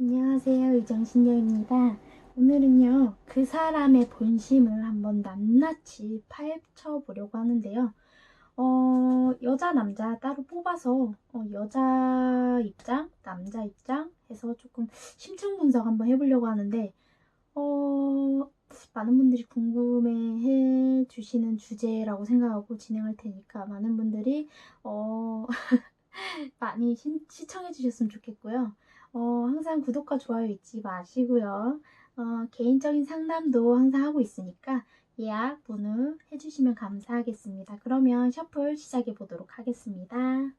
안녕하세요. 유정신녀입니다. 오늘은요, 그 사람의 본심을 한번 낱낱이 파헤쳐 보려고 하는데요. 여자, 남자 따로 뽑아서 여자 입장, 남자 입장 해서 조금 심층 분석 한번 해보려고 하는데, 많은 분들이 궁금해 주시는 주제라고 생각하고 진행할 테니까 많은 분들이 많이 시청해 주셨으면 좋겠고요. 항상 구독과 좋아요 잊지 마시고요. 개인적인 상담도 항상 하고 있으니까 예약 문의 해주시면 감사하겠습니다. 그러면 셔플 시작해 보도록 하겠습니다.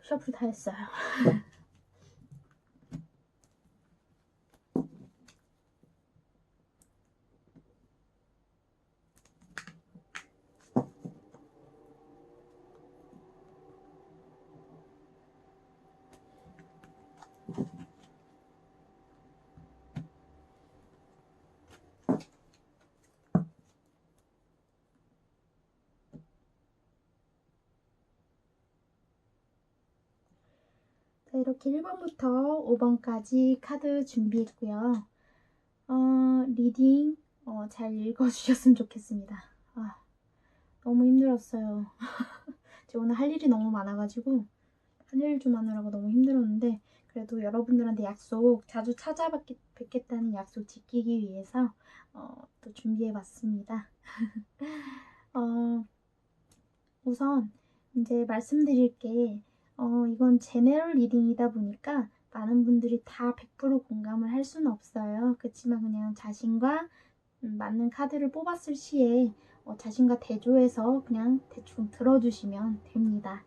셔플 다 했어요. 자, 이렇게 1번부터 5번까지 카드 준비했고요. 리딩 잘 읽어주셨으면 좋겠습니다. 너무 힘들었어요. 제가 오늘 할 일이 너무 많아가지고 한 일 좀 하느라고 너무 힘들었는데 그래도 여러분들한테 약속 자주 찾아뵙겠다는 약속 지키기 위해서 또 준비해봤습니다. 우선 이제 말씀드릴 게 이건 제너럴 리딩이다 보니까 많은 분들이 다 100% 공감을 할 수는 없어요. 그렇지만 그냥 자신과 맞는 카드를 뽑았을 시에 자신과 대조해서 그냥 대충 들어주시면 됩니다.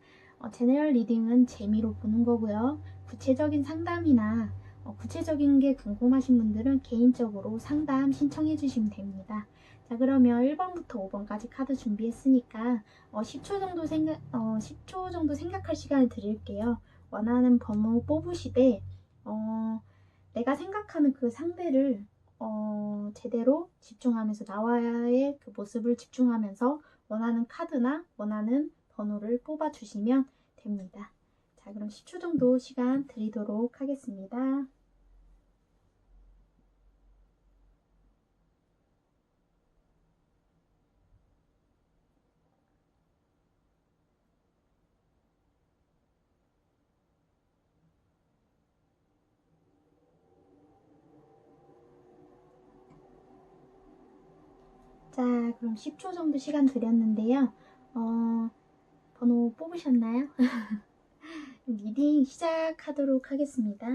제너럴 리딩은 재미로 보는 거고요. 구체적인 상담이나 구체적인 게 궁금하신 분들은 개인적으로 상담 신청해 주시면 됩니다. 자, 그러면 1번부터 5번까지 카드 준비했으니까 10초 정도 생각할 시간을 드릴게요. 원하는 번호 뽑으시되 내가 생각하는 그 상대를 제대로 집중하면서 나와의 그 모습을 집중하면서 원하는 카드나 원하는 번호를 뽑아주시면 됩니다. 자, 그럼 10초 정도 시간 드리도록 하겠습니다. 자, 그럼 10초 정도 시간 드렸는데요. 번호 뽑으셨나요? 리딩 시작하도록 하겠습니다.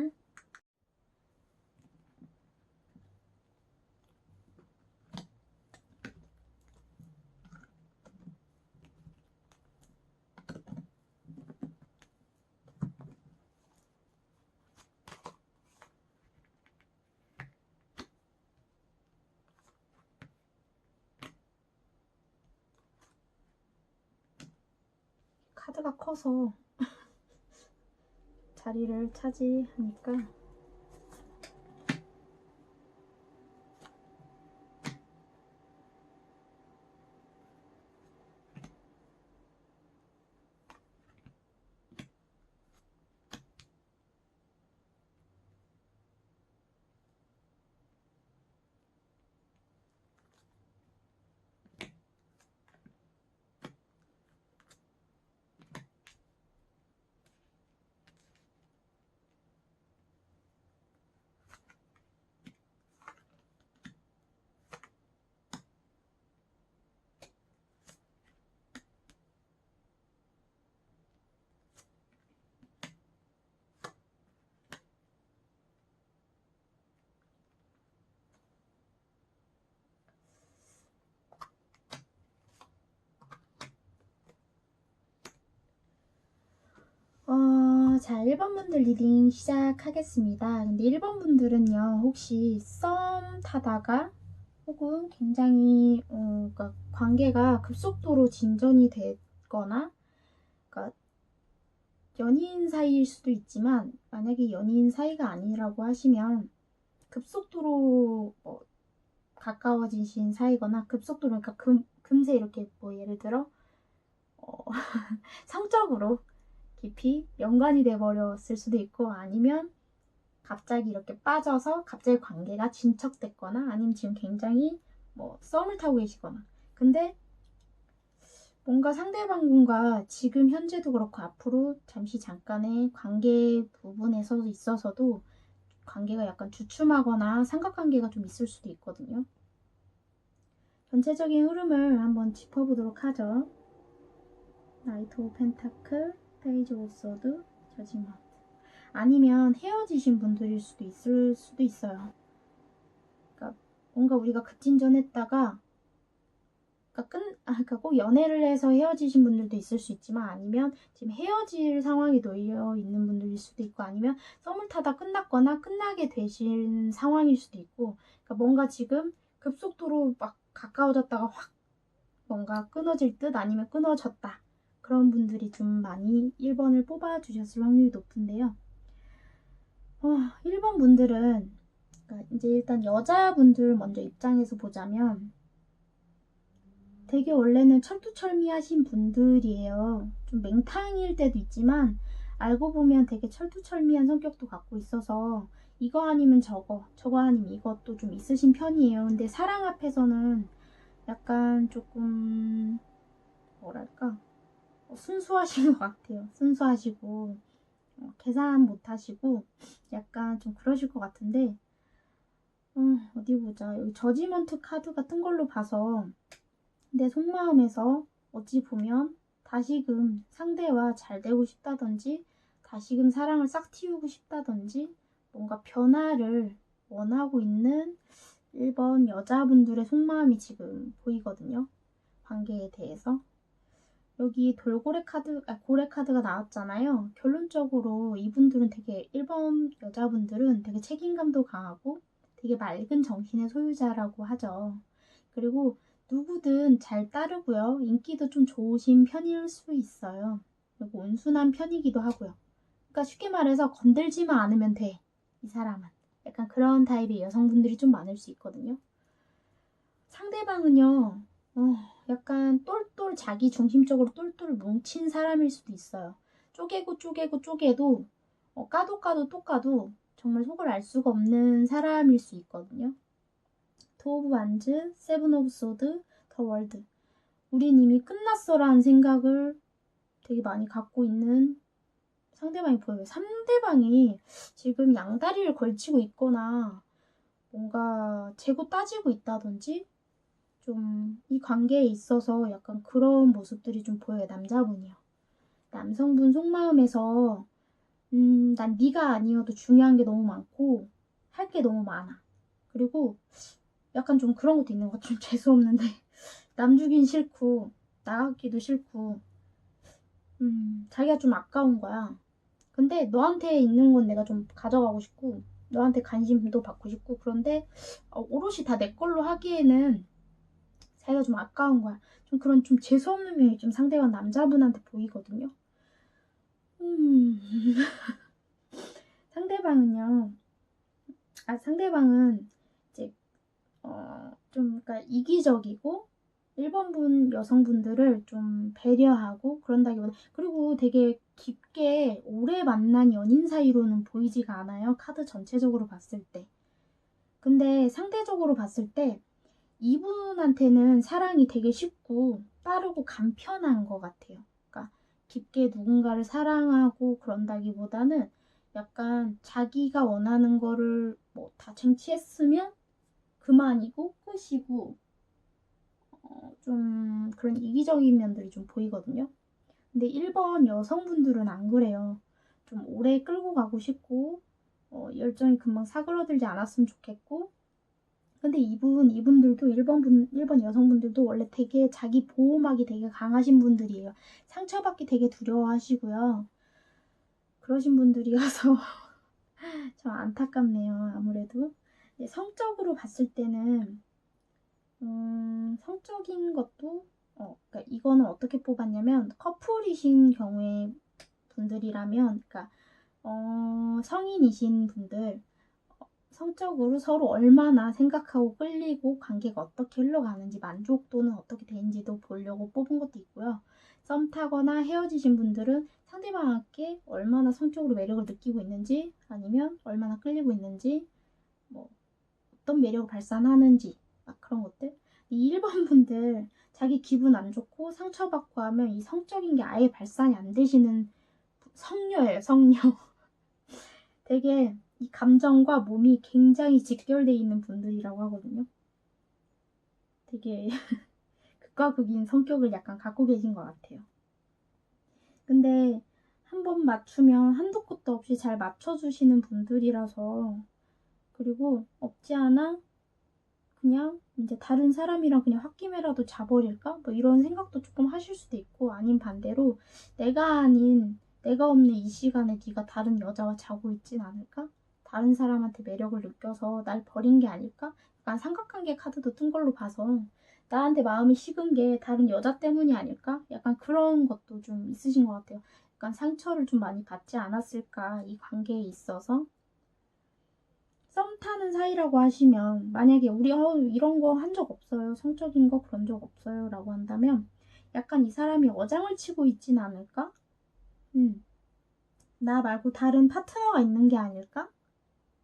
카드가 커서 자리를 차지하니까 자, 1번 분들 리딩 시작하겠습니다. 근데 1번 분들은요, 혹시 썸 타다가 혹은 굉장히 그러니까 관계가 급속도로 진전이 됐거나 그러니까 연인 사이일 수도 있지만 만약에 연인 사이가 아니라고 하시면 급속도로 가까워지신 사이거나 급속도로 그러니까 금세 이렇게 뭐 예를 들어 성적으로 깊이 연관이 돼버렸을 수도 있고 아니면 갑자기 이렇게 빠져서 갑자기 관계가 진척됐거나 아니면 지금 굉장히 뭐 썸을 타고 계시거나 근데 뭔가 상대방과 지금 현재도 그렇고 앞으로 잠깐의 관계 부분에서 있어서도 관계가 약간 주춤하거나 삼각관계가 좀 있을 수도 있거든요. 전체적인 흐름을 한번 짚어보도록 하죠. 나이트 오브 펜타클, 페이지 오브 소드, 저지먼트. 아니면 헤어지신 분들일 수도 있을 수도 있어요. 그러니까 뭔가 우리가 급진전했다가 그러니까 꼭 연애를 해서 헤어지신 분들도 있을 수 있지만 아니면 지금 헤어질 상황에 놓여 있는 분들일 수도 있고 아니면 썸을 타다 끝났거나 끝나게 되신 상황일 수도 있고 그러니까 뭔가 지금 급속도로 막 가까워졌다가 확 뭔가 끊어질 듯 아니면 끊어졌다. 그런 분들이 좀 많이 1번을 뽑아주셨을 확률이 높은데요. 1번 분들은 그러니까 이제 일단 여자분들 먼저 입장에서 보자면 되게 원래는 철두철미하신 분들이에요. 좀 맹탕일 때도 있지만 알고 보면 되게 철두철미한 성격도 갖고 있어서 이거 아니면 저거, 저거 아니면 이것도 좀 있으신 편이에요. 근데 사랑 앞에서는 약간 조금 뭐랄까 순수하신 것 같아요. 순수하시고 계산 못하시고 약간 좀 그러실 것 같은데 어디 보자. 여기 저지먼트 카드가 뜬 걸로 봐서 내 속마음에서 어찌 보면 다시금 상대와 잘 되고 싶다든지 다시금 사랑을 싹 틔우고 싶다든지 뭔가 변화를 원하고 있는 1번 여자분들의 속마음이 지금 보이거든요. 관계에 대해서. 여기 돌고래 카드, 고래 카드가 나왔잖아요. 결론적으로 이분들은 되게 1번 여자분들은 되게 책임감도 강하고 되게 맑은 정신의 소유자라고 하죠. 그리고 누구든 잘 따르고요. 인기도 좀 좋으신 편일 수 있어요. 그리고 온순한 편이기도 하고요. 그러니까 쉽게 말해서 건들지만 않으면 돼. 이 사람은. 약간 그런 타입의 여성분들이 좀 많을 수 있거든요. 상대방은요. 약간 똘똘 자기 중심적으로 똘똘 뭉친 사람일 수도 있어요. 쪼개도 까도 또 까도 정말 속을 알 수가 없는 사람일 수 있거든요. 투 오브 완즈, 세븐 오브 소드, 더 월드. 우린 이미 끝났어라는 생각을 되게 많이 갖고 있는 상대방이 보여요. 상대방이 지금 양다리를 걸치고 있거나 뭔가 재고 따지고 있다든지 좀 이 관계에 있어서 약간 그런 모습들이 좀 보여요. 남자분이요. 남성분 속마음에서 난 네가 아니어도 중요한 게 너무 많고 할 게 너무 많아. 그리고 약간 좀 그런 것도 있는 것 좀 재수없는데 남 주긴 싫고 나가기도 싫고 자기가 좀 아까운 거야. 근데 너한테 있는 건 내가 좀 가져가고 싶고 너한테 관심도 받고 싶고 그런데 오롯이 다 내 걸로 하기에는 자기가 좀 아까운 거야. 좀 그런 좀 재수없는 면이 좀 상대방 남자분한테 보이거든요. 상대방은요. 상대방은 이제 좀 그러니까 이기적이고 1번분 여성분들을 좀 배려하고 그런다기보다 그리고 되게 깊게 오래 만난 연인 사이로는 보이지가 않아요. 카드 전체적으로 봤을 때. 근데 상대적으로 봤을 때 이분한테는 사랑이 되게 쉽고 빠르고 간편한 것 같아요. 그러니까 깊게 누군가를 사랑하고 그런다기보다는 약간 자기가 원하는 거를 뭐 다 쟁취했으면 그만이고 끝이고 좀 그런 이기적인 면들이 좀 보이거든요. 근데 1번 여성분들은 안 그래요. 좀 오래 끌고 가고 싶고 열정이 금방 사그러들지 않았으면 좋겠고 근데 이분들도 1번 여성분들도 원래 되게 자기 보호막이 되게 강하신 분들이에요. 상처받기 되게 두려워하시고요. 그러신 분들이어서 좀 안타깝네요. 아무래도. 성적으로 봤을 때는 성적인 것도 그러니까 이거는 어떻게 뽑았냐면 커플이신 경우에 분들이라면 그러니까 성인이신 분들 성적으로 서로 얼마나 생각하고 끌리고 관계가 어떻게 흘러가는지 만족도는 어떻게 되는지도 보려고 뽑은 것도 있고요. 썸 타거나 헤어지신 분들은 상대방에게 얼마나 성적으로 매력을 느끼고 있는지 아니면 얼마나 끌리고 있는지 뭐 어떤 매력을 발산하는지 막 그런 것들. 이 1번 분들 자기 기분 안 좋고 상처받고 하면 이 성적인 게 아예 발산이 안 되시는 성녀예요, 성녀. 되게 이 감정과 몸이 굉장히 직결되어 있는 분들이라고 하거든요. 되게 극과 극인 성격을 약간 갖고 계신 것 같아요. 근데 한 번 맞추면 한도 끝도 없이 잘 맞춰주시는 분들이라서 그리고 없지 않아 그냥 이제 다른 사람이랑 그냥 홧김에라도 자버릴까? 뭐 이런 생각도 조금 하실 수도 있고, 아닌 반대로 내가 없는 이 시간에 네가 다른 여자와 자고 있진 않을까? 다른 사람한테 매력을 느껴서 날 버린 게 아닐까? 약간 삼각관계 카드도 뜬 걸로 봐서 나한테 마음이 식은 게 다른 여자 때문이 아닐까? 약간 그런 것도 좀 있으신 것 같아요. 약간 상처를 좀 많이 받지 않았을까? 이 관계에 있어서. 썸 타는 사이라고 하시면 만약에 우리 이런 거 한 적 없어요. 성적인 거 그런 적 없어요. 라고 한다면 약간 이 사람이 어장을 치고 있진 않을까? 나 말고 다른 파트너가 있는 게 아닐까?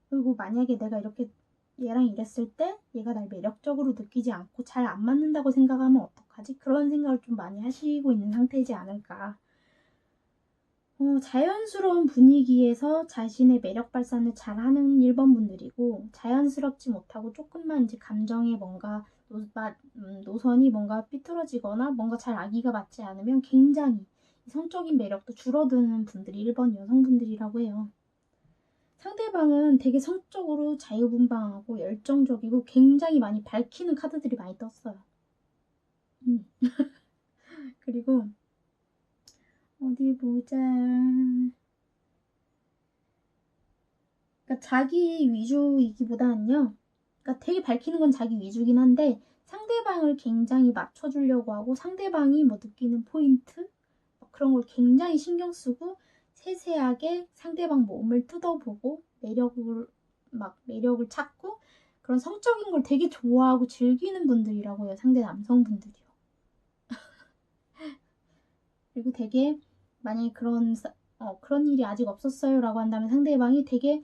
그리고 만약에 내가 이렇게 얘랑 이랬을 때 얘가 날 매력적으로 느끼지 않고 잘 안 맞는다고 생각하면 어떡하지? 그런 생각을 좀 많이 하시고 있는 상태이지 않을까. 자연스러운 분위기에서 자신의 매력 발산을 잘하는 1번 분들이고, 자연스럽지 못하고 조금만 이제 감정에 뭔가 노선이 뭔가 삐뚤어지거나 뭔가 잘 아기가 맞지 않으면 굉장히 성적인 매력도 줄어드는 분들이 1번 여성분들이라고 해요. 상대방은 되게 성적으로 자유분방하고 열정적이고 굉장히 많이 밝히는 카드들이 많이 떴어요. 그리고 어디 보자. 그러니까 자기 위주이기보다는요. 그러니까 되게 밝히는 건 자기 위주긴 한데 상대방을 굉장히 맞춰주려고 하고 상대방이 뭐 느끼는 포인트 그런 걸 굉장히 신경 쓰고 세세하게 상대방 몸을 뜯어보고 매력을 찾고 그런 성적인 걸 되게 좋아하고 즐기는 분들이라고 해요. 상대 남성분들이요. 그리고 되게 만약에 그런 일이 아직 없었어요 라고 한다면 상대방이 되게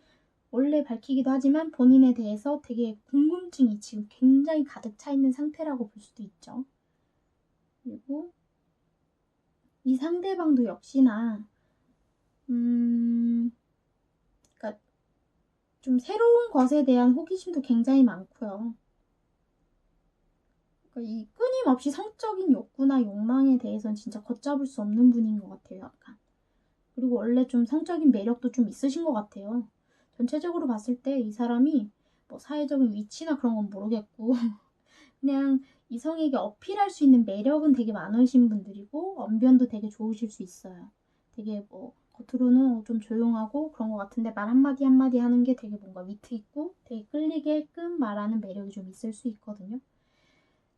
원래 밝히기도 하지만 본인에 대해서 되게 궁금증이 지금 굉장히 가득 차 있는 상태라고 볼 수도 있죠. 그리고 이 상대방도 역시나 그러니까 좀 새로운 것에 대한 호기심도 굉장히 많고요. 그러니까 이 끊임없이 성적인 욕구나 욕망에 대해서는 진짜 걷잡을 수 없는 분인 것 같아요, 약간. 그리고 원래 좀 성적인 매력도 좀 있으신 것 같아요. 전체적으로 봤을 때 이 사람이 뭐 사회적인 위치나 그런 건 모르겠고 그냥 이성에게 어필할 수 있는 매력은 되게 많으신 분들이고 언변도 되게 좋으실 수 있어요. 되게 뭐 겉으로는 좀 조용하고 그런 것 같은데 말 한마디 한마디 하는 게 되게 뭔가 위트 있고 되게 끌리게끔 말하는 매력이 좀 있을 수 있거든요.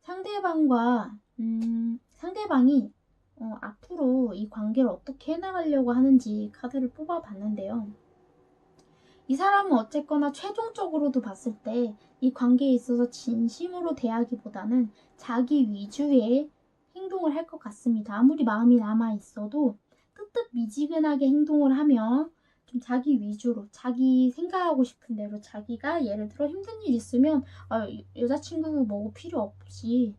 상대방이 앞으로 이 관계를 어떻게 해나가려고 하는지 카드를 뽑아봤는데요. 이 사람은 어쨌거나 최종적으로도 봤을 때 이 관계에 있어서 진심으로 대하기보다는 자기 위주의 행동을 할 것 같습니다. 아무리 마음이 남아있어도 뜨뜻미지근하게 행동을 하면 좀 자기 위주로 자기 생각하고 싶은 대로 자기가 예를 들어 힘든 일 있으면 여자친구 뭐 필요 없이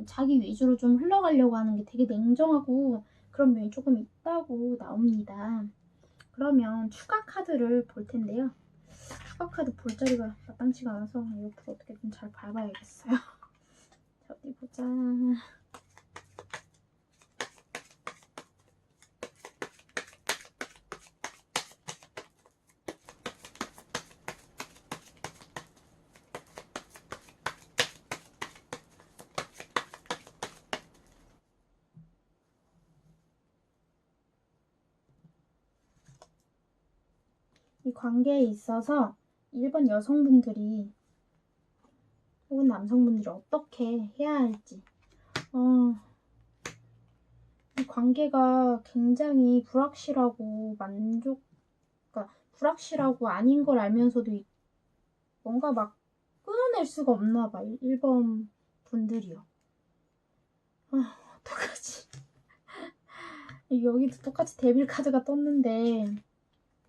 자기 위주로 좀 흘러가려고 하는 게 되게 냉정하고 그런 면이 조금 있다고 나옵니다. 그러면 추가 카드를 볼 텐데요. 추가 카드 볼 자리가 마땅치가 않아서 옆으로 어떻게 좀 잘 밟아야겠어요. 자, 어디 보자. 이 관계에 있어서 1번 여성분들이 혹은 남성분들이 어떻게 해야 할지 이 관계가 굉장히 그러니까 불확실하고 아닌 걸 알면서도 뭔가 막 끊어낼 수가 없나 봐. 1번 분들이요. 어떡하지? 여기도 똑같이 데빌 카드가 떴는데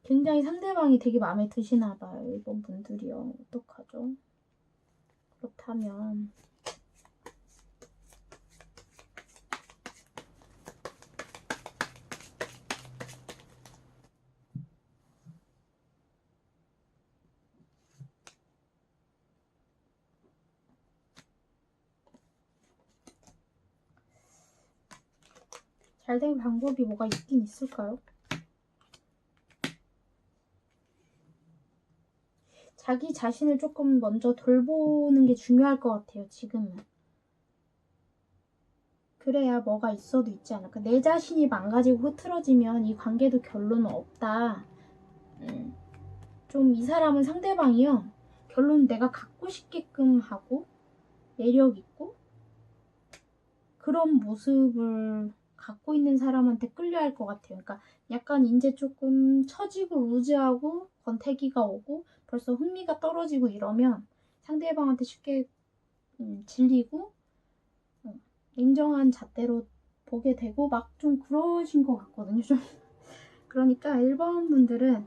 굉장히 상대방이 되게 마음에 드시나 봐요. 1번 분들이요. 어떡하죠? 그렇다면 잘 된 방법이 뭐가 있긴 있을까요? 자기 자신을 조금 먼저 돌보는 게 중요할 것 같아요, 지금은. 그래야 뭐가 있어도 있지 않을까. 내 자신이 망가지고 흐트러지면 이 관계도 결론은 없다. 좀 이 사람은 상대방이요. 결론 내가 갖고 싶게끔 하고 매력 있고 그런 모습을 갖고 있는 사람한테 끌려할 것 같아요. 그러니까 약간 이제 조금 처지고 루즈하고 권태기가 오고 벌써 흥미가 떨어지고 이러면 상대방한테 쉽게 질리고 냉정한 잣대로 보게 되고 막 좀 그러신 것 같거든요. 좀 그러니까 1번 분들은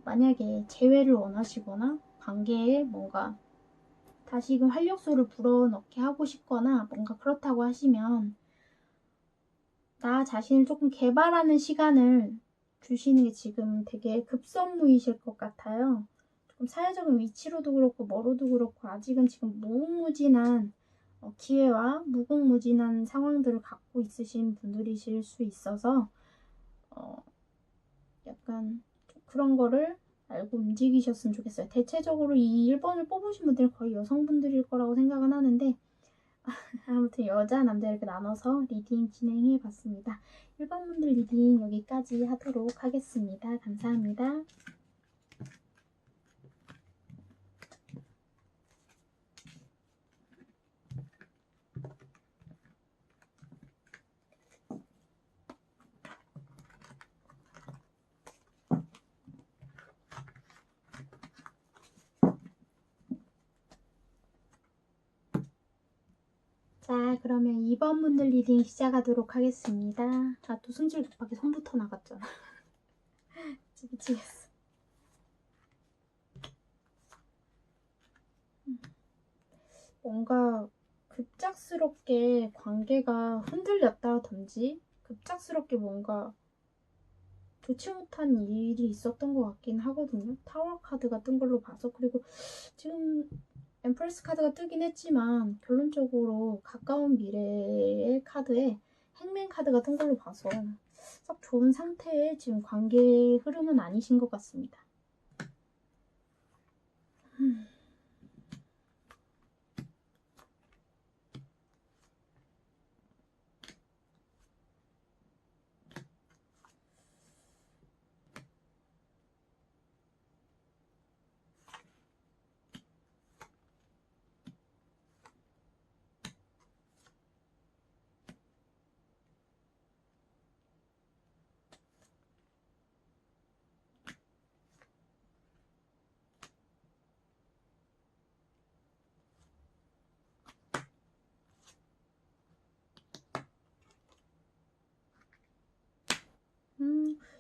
만약에 재회를 원하시거나 관계에 뭔가 다시금 활력소를 불어넣게 하고 싶거나 뭔가 그렇다고 하시면 나 자신을 조금 개발하는 시간을 주시는 게 지금 되게 급선무이실 것 같아요. 조금 사회적인 위치로도 그렇고 뭐로도 그렇고 아직은 지금 무궁무진한 기회와 무궁무진한 상황들을 갖고 있으신 분들이실 수 있어서 약간 그런 거를 알고 움직이셨으면 좋겠어요. 대체적으로 이 1번을 뽑으신 분들은 거의 여성분들일 거라고 생각은 하는데 아무튼 여자, 남자 이렇게 나눠서 리딩 진행해 봤습니다. 1번 분들 리딩 여기까지 하도록 하겠습니다. 감사합니다. 자, 그러면 2번 분들 리딩 시작하도록 하겠습니다. 아, 또 승질 급하게 손부터 나갔잖아. 미치겠어. 뭔가 급작스럽게 관계가 흔들렸다든지 급작스럽게 뭔가 좋지 못한 일이 있었던 것 같긴 하거든요. 타워 카드가 뜬 걸로 봐서. 그리고 지금 엠프레스 카드가 뜨긴 했지만 결론적으로 가까운 미래의 카드에 행맨 카드가 뜬 걸로 봐서 썩 좋은 상태의 지금 관계 흐름은 아니신 것 같습니다.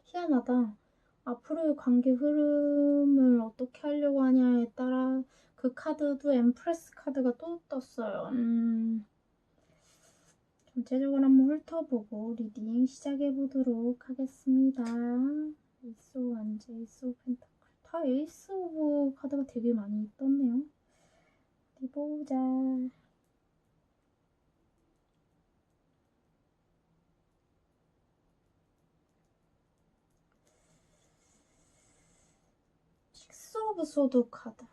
희한하다. 앞으로의 관계 흐름을 어떻게 하려고 하냐에 따라 그 카드도 엠프레스 카드가 또 떴어요. 전체적으로 한번 훑어보고 리딩 시작해보도록 하겠습니다. 에이스 오브 완제, 에이스 오브 펜타클. 다 에이스 오브 카드가 되게 많이 떴네요. 어디 보자. 식스 오브 소드 카드.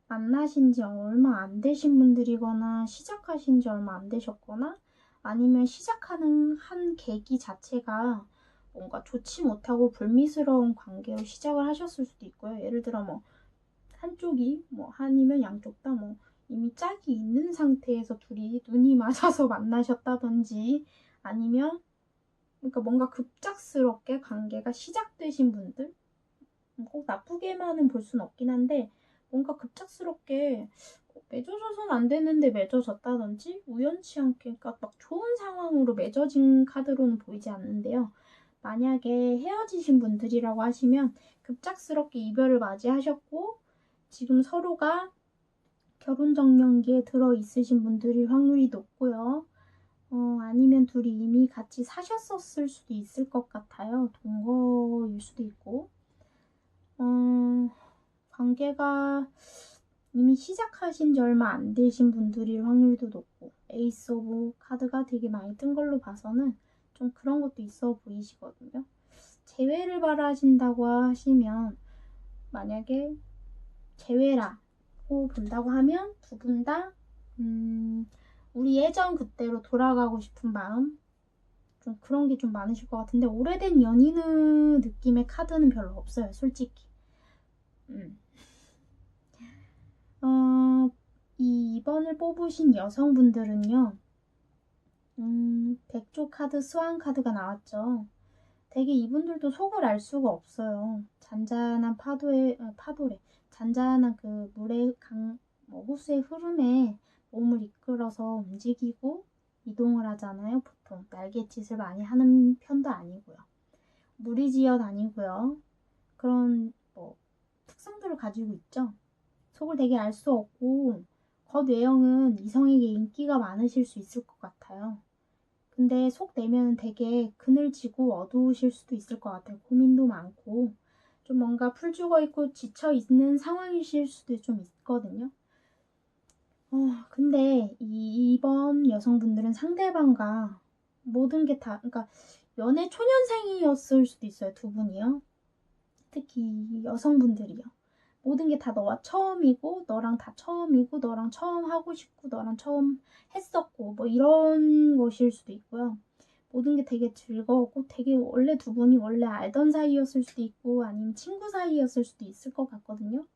만나신 지 얼마 안 되신 분들이거나 시작하신 지 얼마 안 되셨거나 아니면 시작하는 한 계기 자체가 뭔가 좋지 못하고 불미스러운 관계로 시작을 하셨을 수도 있고요. 예를 들어 뭐 한쪽이 뭐 아니면 양쪽 다 뭐 이미 짝이 있는 상태에서 둘이 눈이 맞아서 만나셨다든지 아니면 그러니까 뭔가 급작스럽게 관계가 시작되신 분들 꼭 나쁘게만은 볼 수는 없긴 한데 뭔가 급작스럽게 맺어져선 안 되는데 맺어졌다든지 우연치 않게 그러니까 막 좋은 상황으로 맺어진 카드로는 보이지 않는데요. 만약에 헤어지신 분들이라고 하시면 급작스럽게 이별을 맞이하셨고 지금 서로가 결혼정년기에 들어 있으신 분들일 확률이 높고요. 아니면 둘이 이미 같이 사셨었을 수도 있을 것 같아요. 동거일 수도 있고. 관계가 이미 시작하신 지 얼마 안 되신 분들일 확률도 높고 에이스 오브 카드가 되게 많이 뜬 걸로 봐서는 좀 그런 것도 있어 보이시거든요. 재회를 바라신다고 하시면, 만약에 재회라고 본다고 하면 두 분 다 우리 예전 그때로 돌아가고 싶은 마음, 좀 그런 게 좀 많으실 것 같은데, 오래된 연인의 느낌의 카드는 별로 없어요, 솔직히. 이 2번을 뽑으신 여성분들은요, 백조 카드, 스완 카드가 나왔죠. 되게 이분들도 속을 알 수가 없어요. 잔잔한 파도래. 잔잔한 그 물의 호수의 흐름에 몸을 이끌어서 움직이고 이동을 하잖아요. 보통 날갯짓을 많이 하는 편도 아니고요. 무리지어 다니고요. 그런 특성들을 가지고 있죠. 속을 되게 알 수 없고 겉외형은 이성에게 인기가 많으실 수 있을 것 같아요. 근데 속 내면은 되게 그늘지고 어두우실 수도 있을 것 같아요. 고민도 많고 좀 뭔가 풀 죽어 있고 지쳐 있는 상황이실 수도 좀 있거든요. 근데 이 2번 여성분들은 상대방과 모든 게 다, 그러니까 연애 초년생이었을 수도 있어요. 두 분이요. 특히 여성분들이요. 모든 게 다 너와 처음이고 너랑 다 처음이고 너랑 처음 하고 싶고 너랑 처음 했었고 뭐 이런 것일 수도 있고요. 모든 게 되게 즐거웠고 되게 원래 두 분이 원래 알던 사이였을 수도 있고 아니면 친구 사이였을 수도 있을 것 같거든요.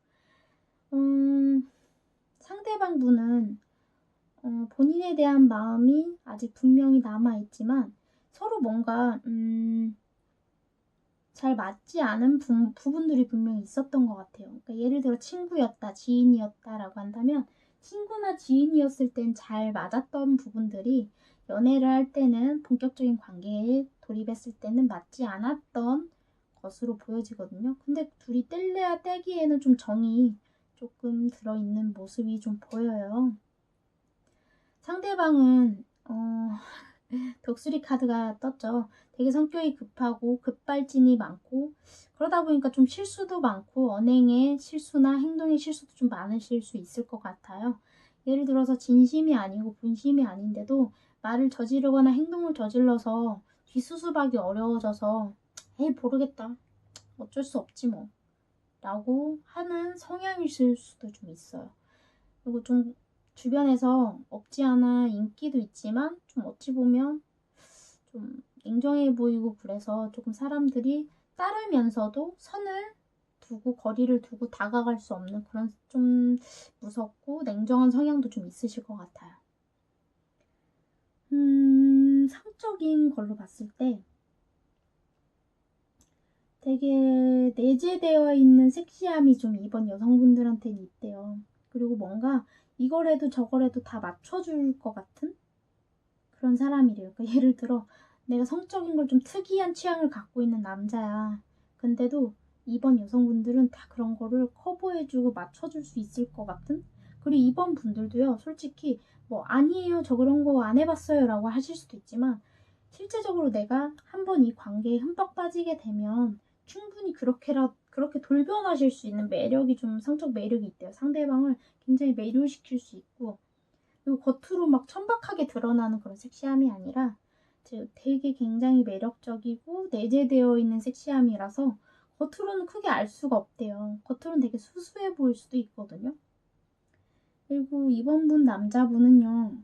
상대방 분은 본인에 대한 마음이 아직 분명히 남아있지만 서로 뭔가 잘 맞지 않은 부분들이 분명히 있었던 것 같아요. 그러니까 예를 들어 친구였다, 지인이었다라고 한다면 친구나 지인이었을 땐 잘 맞았던 부분들이 연애를 할 때는 본격적인 관계에 돌입했을 때는 맞지 않았던 것으로 보여지거든요. 근데 둘이 뗄래야 떼기에는 좀 정이 조금 들어있는 모습이 좀 보여요. 상대방은 독수리 카드가 떴죠. 되게 성격이 급하고 급발진이 많고 그러다 보니까 좀 실수도 많고 언행의 실수나 행동의 실수도 좀 많으실 수 있을 것 같아요. 예를 들어서 진심이 아니고 본심이 아닌데도 말을 저지르거나 행동을 저질러서 뒷수습하기 어려워져서 에이 모르겠다 어쩔 수 없지 뭐 라고 하는 성향이실 수도 좀 있어요. 그리고 좀 주변에서 없지 않아 인기도 있지만 좀 어찌 보면 좀 냉정해 보이고 그래서 조금 사람들이 따르면서도 선을 두고 거리를 두고 다가갈 수 없는 그런 좀 무섭고 냉정한 성향도 좀 있으실 것 같아요. 성적인 걸로 봤을 때 되게 내재되어 있는 섹시함이 좀 이번 여성분들한테는 있대요. 그리고 뭔가 이걸 해도 저걸 해도 다 맞춰줄 것 같은 그런 사람이래요. 그러니까 예를 들어 내가 성적인 걸 좀 특이한 취향을 갖고 있는 남자야. 근데도 이번 여성분들은 다 그런 거를 커버해주고 맞춰줄 수 있을 것 같은? 그리고 이번 분들도요, 솔직히 뭐 아니에요, 저 그런 거 안 해봤어요 라고 하실 수도 있지만 실제적으로 내가 한번 이 관계에 흠뻑 빠지게 되면 충분히 그렇게 돌변하실 수 있는 매력이 좀 성적 매력이 있대요. 상대방을 굉장히 매료시킬 수 있고 그리고 겉으로 막 천박하게 드러나는 그런 섹시함이 아니라 되게 굉장히 매력적이고 내재되어 있는 섹시함이라서 겉으로는 크게 알 수가 없대요. 겉으로는 되게 수수해 보일 수도 있거든요. 그리고 이번 분 남자분은요.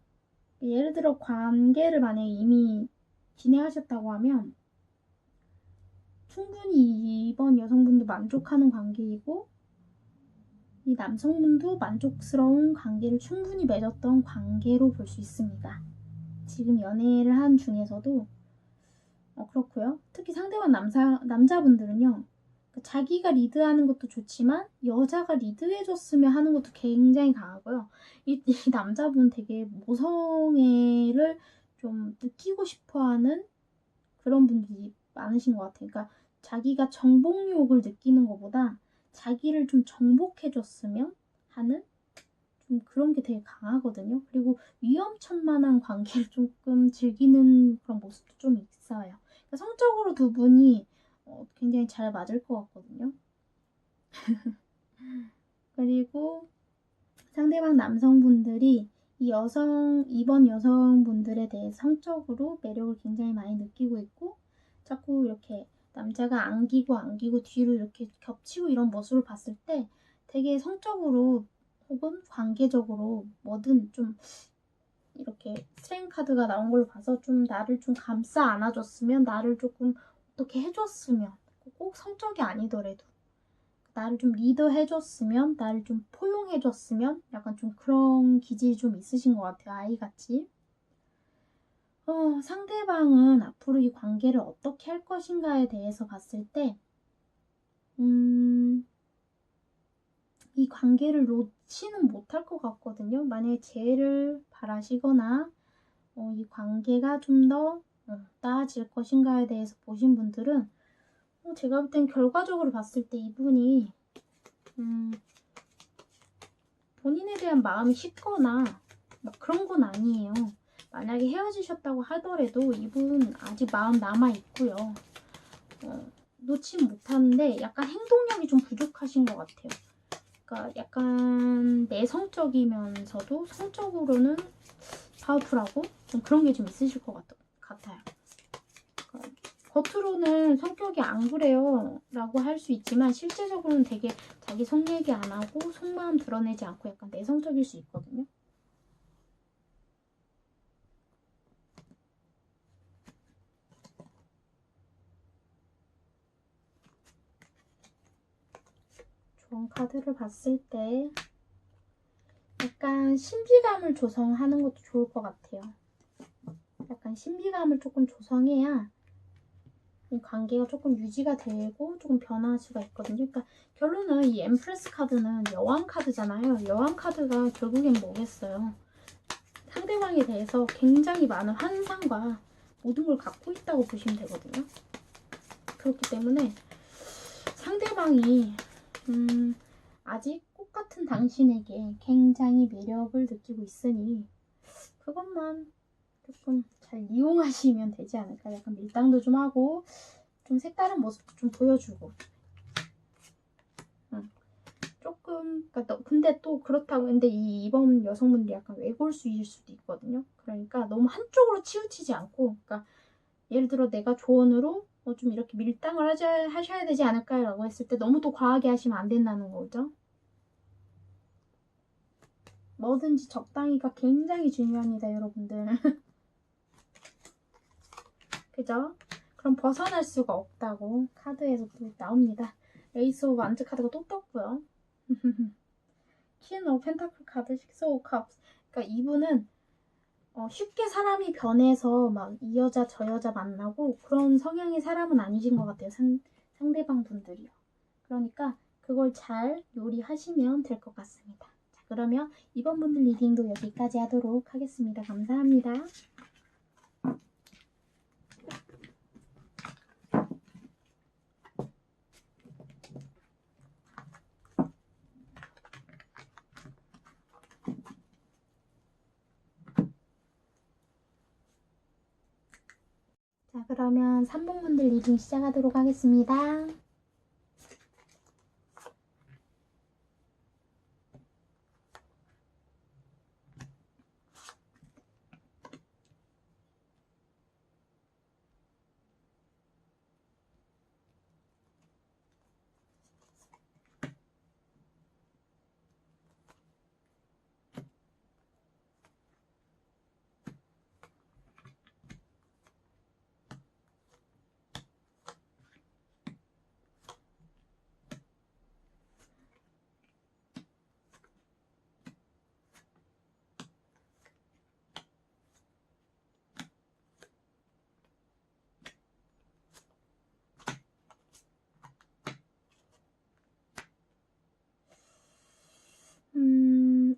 예를 들어 관계를 만약에 이미 진행하셨다고 하면 충분히 이번 여성분도 만족하는 관계이고 이 남성분도 만족스러운 관계를 충분히 맺었던 관계로 볼 수 있습니다. 지금 연애를 한 중에서도 그렇고요. 특히 상대방 남자분들은요. 자기가 리드하는 것도 좋지만 여자가 리드해줬으면 하는 것도 굉장히 강하고요. 이 남자분 되게 모성애를 좀 느끼고 싶어하는 그런 분들이 많으신 것 같아요. 그러니까 자기가 정복욕을 느끼는 것보다 자기를 좀 정복해줬으면 하는 좀 그런 게 되게 강하거든요. 그리고 위험천만한 관계를 조금 즐기는 그런 모습도 좀 있어요. 그러니까 성적으로 두 분이 굉장히 잘 맞을 것 같거든요. 그리고 상대방 남성분들이 이번 여성분들에 대해 성적으로 매력을 굉장히 많이 느끼고 있고 자꾸 이렇게 남자가 안기고 뒤로 이렇게 겹치고 이런 모습을 봤을 때 되게 성적으로 혹은 관계적으로 뭐든 좀 이렇게 스트렝 카드가 나온 걸로 봐서 좀 나를 좀 감싸 안아줬으면, 나를 조금 어떻게 해줬으면, 꼭 성적이 아니더라도 나를 좀 리드해줬으면, 나를 좀 포용해줬으면, 약간 좀 그런 기질이 좀 있으신 것 같아요. 아이같이. 상대방은 앞으로 이 관계를 어떻게 할 것인가에 대해서 봤을 때, 이 관계를 놓지는 못할 것 같거든요. 만약에 재회를 바라시거나, 이 관계가 좀 더 나아질 것인가에 대해서 보신 분들은, 제가 볼 땐 결과적으로 봤을 때 이분이, 본인에 대한 마음이 식거나 막 그런 건 아니에요. 만약에 헤어지셨다고 하더라도 이분 아직 마음 남아있고요. 놓지 못하는데 약간 행동력이 좀 부족하신 것 같아요. 그러니까 약간 내성적이면서도 성적으로는 파워풀하고 좀 그런 게 좀 있으실 것 같아요. 그러니까 겉으로는 성격이 안 그래요 라고 할 수 있지만 실제적으로는 되게 자기 속 얘기 안 하고 속마음 드러내지 않고 약간 내성적일 수 있거든요. 좋은 카드를 봤을 때 약간 신비감을 조성하는 것도 좋을 것 같아요. 약간 신비감을 조금 조성해야 이 관계가 조금 유지가 되고 조금 변화할 수가 있거든요. 그러니까 결론은 이 엠프레스 카드는 여왕 카드잖아요. 여왕 카드가 결국엔 뭐겠어요. 상대방에 대해서 굉장히 많은 환상과 모든 걸 갖고 있다고 보시면 되거든요. 그렇기 때문에 상대방이 아직 꽃같은 당신에게 굉장히 매력을 느끼고 있으니 그것만 조금 잘 이용하시면 되지 않을까. 약간 밀당도 좀 하고 좀 색다른 모습도 좀 보여주고 조금 그러니까 근데 또 그렇다고 근데 이번 여성분들이 약간 외골수일 수도 있거든요. 그러니까 너무 한쪽으로 치우치지 않고 그러니까 예를 들어 내가 조언으로 좀 이렇게 밀당을 하셔야 되지 않을까요? 라고 했을 때 너무 또 과하게 하시면 안 된다는 거죠. 뭐든지 적당히가 굉장히 중요합니다, 여러분들. 그죠? 그럼 벗어날 수가 없다고 카드에서 또 나옵니다. 에이스 오브 안트 카드가 또 떴고요. 퀸 오브 펜타클 카드, 식스 오브 컵스. 그러니까 이분은 쉽게 사람이 변해서 막 이 여자 저 여자 만나고 그런 성향의 사람은 아니신 것 같아요. 상대방 분들이요. 그러니까 그걸 잘 요리하시면 될 것 같습니다. 자, 그러면 이번 분들 리딩도 여기까지 하도록 하겠습니다. 감사합니다. 자, 그러면 3번 분들 리딩 시작하도록 하겠습니다.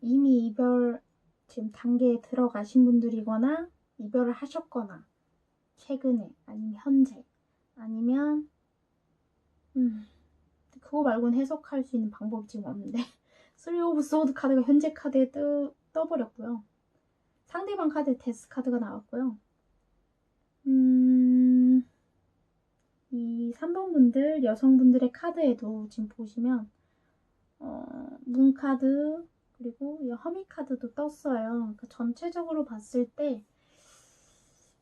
이미 이별 지금 단계에 들어가신 분들이거나 이별을 하셨거나 최근에 아니면 현재 아니면 그거 말고는 해석할 수 있는 방법이 지금 없는데 3 오브 소드 카드가 현재 카드에 떠버렸고요. 상대방 카드에 데스 카드가 나왔고요. 이 3번 분들 여성분들의 카드에도 지금 보시면 문 카드 그리고 이 허미 카드도 떴어요. 그러니까 전체적으로 봤을 때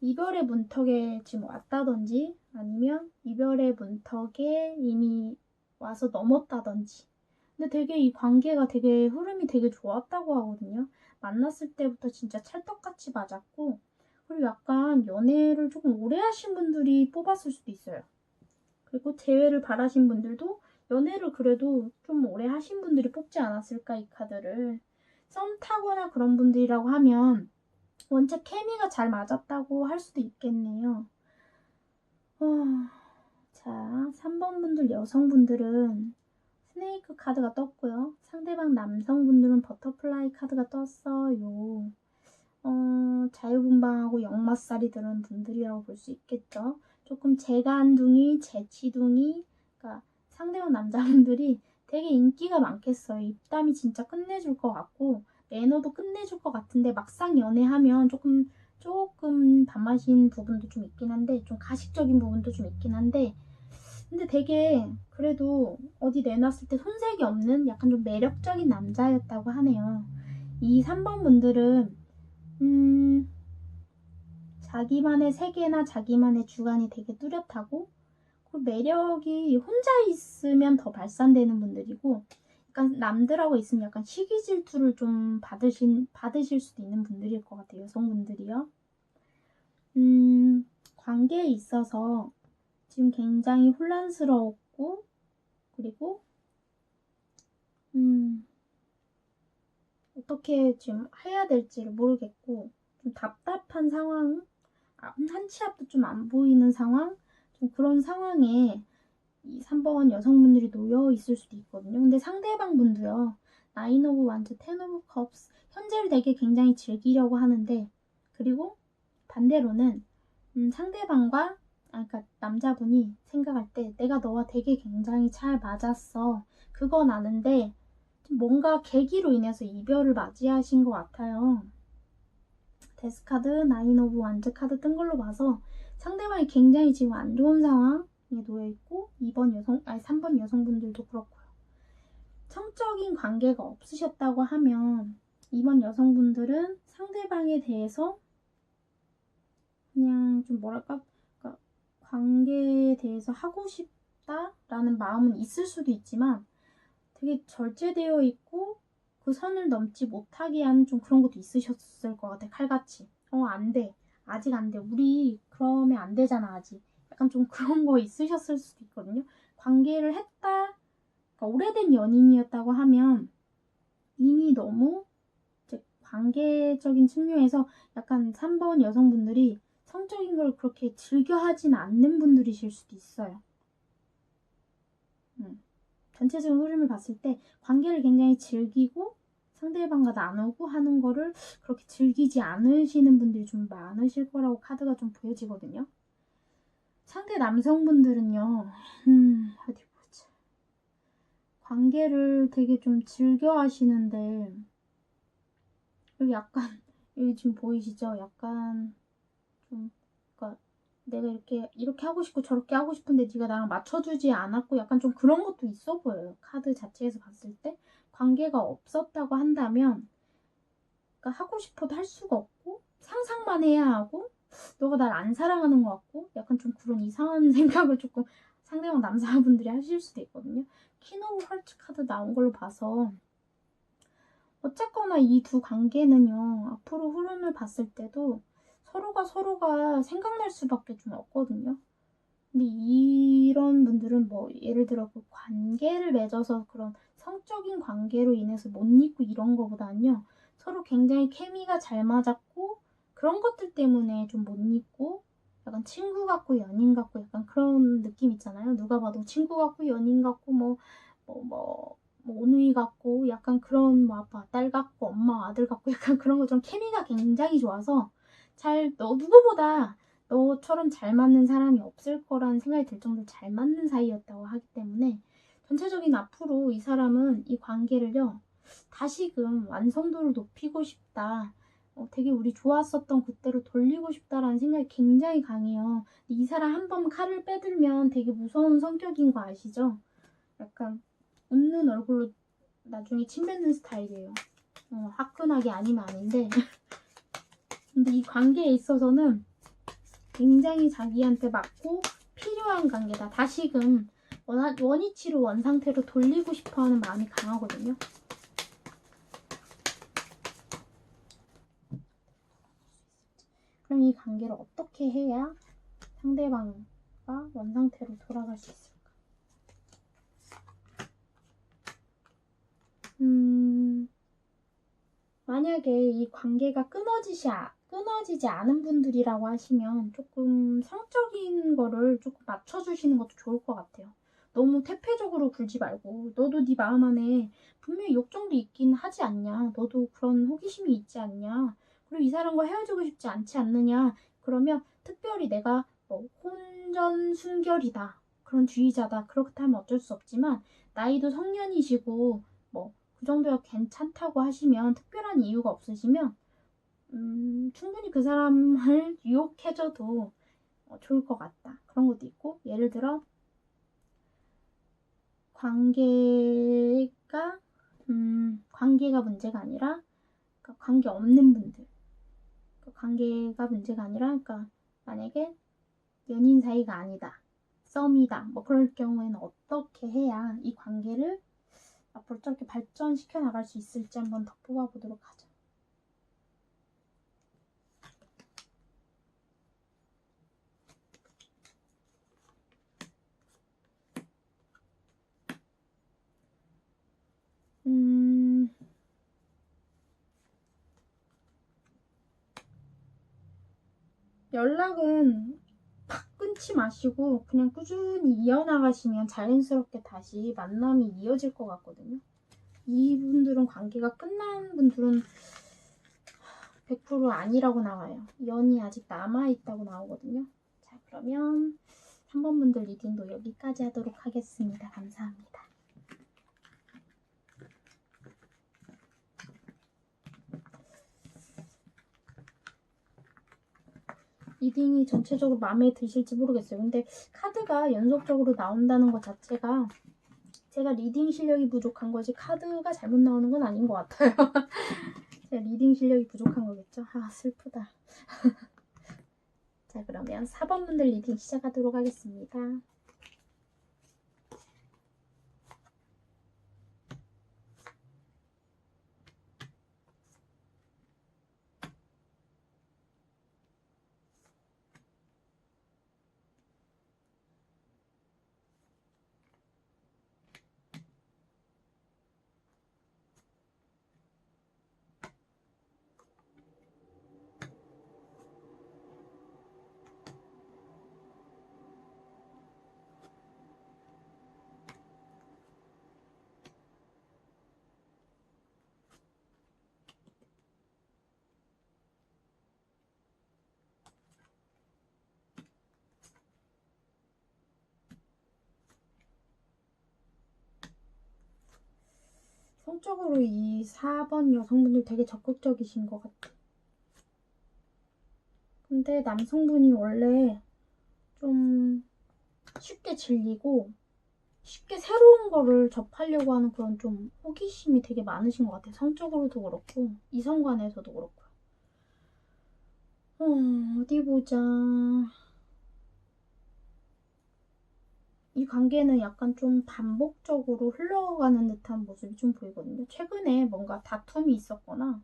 이별의 문턱에 지금 왔다든지 아니면 이별의 문턱에 이미 와서 넘었다든지. 근데 되게 이 관계가 되게 흐름이 되게 좋았다고 하거든요. 만났을 때부터 진짜 찰떡같이 맞았고, 그리고 약간 연애를 조금 오래 하신 분들이 뽑았을 수도 있어요. 그리고 재회를 바라신 분들도 연애를 그래도 좀 오래 하신 분들이 뽑지 않았을까, 이 카드를. 썸 타거나 그런 분들이라고 하면 원체 케미가 잘 맞았다고 할 수도 있겠네요. 자, 3번 분들 여성분들은 스네이크 카드가 떴고요. 상대방 남성분들은 버터플라이 카드가 떴어요. 자유분방하고 역마살이 드는 분들이라고 볼 수 있겠죠. 조금 재간둥이, 재치둥이, 그러니까 상대방 남자분들이 되게 인기가 많겠어요. 입담이 진짜 끝내줄 것 같고 매너도 끝내줄 것 같은데 막상 연애하면 조금 밥맛인 부분도 좀 있긴 한데 좀 가식적인 부분도 좀 있긴 한데 근데 되게 그래도 어디 내놨을 때 손색이 없는 약간 좀 매력적인 남자였다고 하네요. 이 3번 분들은 자기만의 세계나 자기만의 주관이 되게 뚜렷하고 그 매력이 혼자 있으면 더 발산되는 분들이고 약간 남들하고 있으면 약간 시기 질투를 좀 받으실 수도 있는 분들일 것 같아요. 여성분들이요. 관계에 있어서 지금 굉장히 혼란스러웠고 그리고 어떻게 지금 해야 될지를 모르겠고 좀 답답한 상황, 한 치 앞도 좀 안 보이는 상황, 좀 그런 상황에 이 3번 여성분들이 놓여 있을 수도 있거든요. 근데 상대방 분도요. 9 오브 완즈, 10 오브 컵스 현재를 되게 굉장히 즐기려고 하는데 그리고 반대로는 상대방과 그러니까 남자분이 생각할 때 내가 너와 되게 굉장히 잘 맞았어. 그건 아는데 뭔가 계기로 인해서 이별을 맞이하신 것 같아요. 데스카드, 9 오브 완즈 카드 뜬 걸로 봐서 상대방이 굉장히 지금 안 좋은 상황에 놓여있고 3번 여성분들도 그렇고요. 성적인 관계가 없으셨다고 하면 2번 여성분들은 상대방에 대해서 그냥 좀 뭐랄까 그러니까 관계에 대해서 하고 싶다라는 마음은 있을 수도 있지만 되게 절제되어 있고 그 선을 넘지 못하게 하는 좀 그런 것도 있으셨을 것 같아. 칼같이. 안 돼. 아직 안 돼. 우리 그러면 안 되잖아, 아직. 약간 좀 그런 거 있으셨을 수도 있거든요. 관계를 했다. 그러니까 오래된 연인이었다고 하면 이미 너무 이제 관계적인 측면에서 약간 3번 여성분들이 성적인 걸 그렇게 즐겨 하진 않는 분들이실 수도 있어요. 전체적인 흐름을 봤을 때 관계를 굉장히 즐기고 상대방과 나누고 하는 거를 그렇게 즐기지 않으시는 분들이 좀 많으실 거라고 카드가 좀 보여지거든요. 상대 남성분들은요. 어디 보자. 관계를 되게 좀 즐겨 하시는데 여기 약간 여기 지금 보이시죠? 약간 좀 그러니까 내가 이렇게 하고 싶고 저렇게 하고 싶은데 네가 나랑 맞춰주지 않았고 약간 좀 그런 것도 있어 보여요. 카드 자체에서 봤을 때 관계가 없었다고 한다면 그러니까 하고 싶어도 할 수가 없고 상상만 해야 하고 너가 날 안 사랑하는 것 같고 약간 좀 그런 이상한 생각을 조금 상대방 남자분들이 하실 수도 있거든요. 퀸 오브 헐츠 카드 나온 걸로 봐서 어쨌거나 이 두 관계는요 앞으로 흐름을 봤을 때도 서로가 생각날 수밖에 좀 없거든요. 근데 이런 분들은 뭐 예를 들어 그 관계를 맺어서 그런 성적인 관계로 인해서 못 잊고 이런 거보다는요. 서로 굉장히 케미가 잘 맞았고 그런 것들 때문에 좀 못 잊고 약간 친구 같고 연인 같고 약간 그런 느낌 있잖아요. 누가 봐도 친구 같고 연인 같고 오누이 같고 약간 그런 뭐 아빠 딸 같고 엄마 아들 같고 약간 그런 것처럼 케미가 굉장히 좋아서 누구보다 너처럼 잘 맞는 사람이 없을 거라는 생각이 들 정도로 잘 맞는 사이였다고 하기 때문에 전체적인 앞으로 이 사람은 이 관계를요 다시금 완성도를 높이고 싶다. 되게 우리 좋았었던 그때로 돌리고 싶다라는 생각이 굉장히 강해요. 이 사람 한 번 칼을 빼들면 되게 무서운 성격인 거 아시죠? 약간 웃는 얼굴로 나중에 침 뱉는 스타일이에요. 화끈하게 아니면 아닌데 근데 이 관계에 있어서는 굉장히 자기한테 맞고 필요한 관계다. 다시금 원위치로 원상태로 돌리고 싶어하는 마음이 강하거든요. 그럼 이 관계를 어떻게 해야 상대방과 원상태로 돌아갈 수 있을까? 만약에 이 관계가 끊어지지 않은 분들이라고 하시면 조금 성적인 거를 조금 맞춰주시는 것도 좋을 것 같아요. 너무 태폐적으로 굴지 말고 너도 네 마음 안에 분명히 욕정도 있긴 하지 않냐. 너도 그런 호기심이 있지 않냐. 그리고 이 사람과 헤어지고 싶지 않지 않느냐. 그러면 특별히 내가 뭐 혼전순결이다. 그런 주의자다. 그렇다면 어쩔 수 없지만 나이도 성년이시고 뭐 그 정도야 괜찮다고 하시면 특별한 이유가 없으시면 충분히 그 사람을 유혹해줘도 좋을 것 같다. 그런 것도 있고 예를 들어 관계가 문제가 아니라 그러니까 관계 없는 분들 관계가 문제가 아니라 그러니까 만약에 연인 사이가 아니다. 썸이다. 뭐 그럴 경우에는 어떻게 해야 이 관계를 앞으로 저렇게 발전시켜 나갈 수 있을지 한번 더 뽑아보도록 하죠. 연락은 팍 끊지 마시고 그냥 꾸준히 이어나가시면 자연스럽게 다시 만남이 이어질 것 같거든요. 이분들은 관계가 끝난 분들은 100% 아니라고 나와요. 연이 아직 남아있다고 나오거든요. 자, 그러면 3번 분들 리딩도 여기까지 하도록 하겠습니다. 감사합니다. 리딩이 전체적으로 마음에 드실지 모르겠어요. 근데 카드가 연속적으로 나온다는 것 자체가 제가 리딩 실력이 부족한 거지 카드가 잘못 나오는 건 아닌 것 같아요. 제가 리딩 실력이 부족한 거겠죠? 아, 슬프다. 자, 그러면 4번 분들 리딩 시작하도록 하겠습니다. 성적으로 이 4번 여성분들 되게 적극적이신 것 같아. 근데 남성분이 원래 좀 쉽게 질리고 쉽게 새로운 거를 접하려고 하는 그런 좀 호기심이 되게 많으신 것 같아요. 성적으로도 그렇고 이성간에서도 그렇고. 어디 보자. 이 관계는 약간 좀 반복적으로 흘러가는 듯한 모습이 좀 보이거든요. 최근에 뭔가 다툼이 있었거나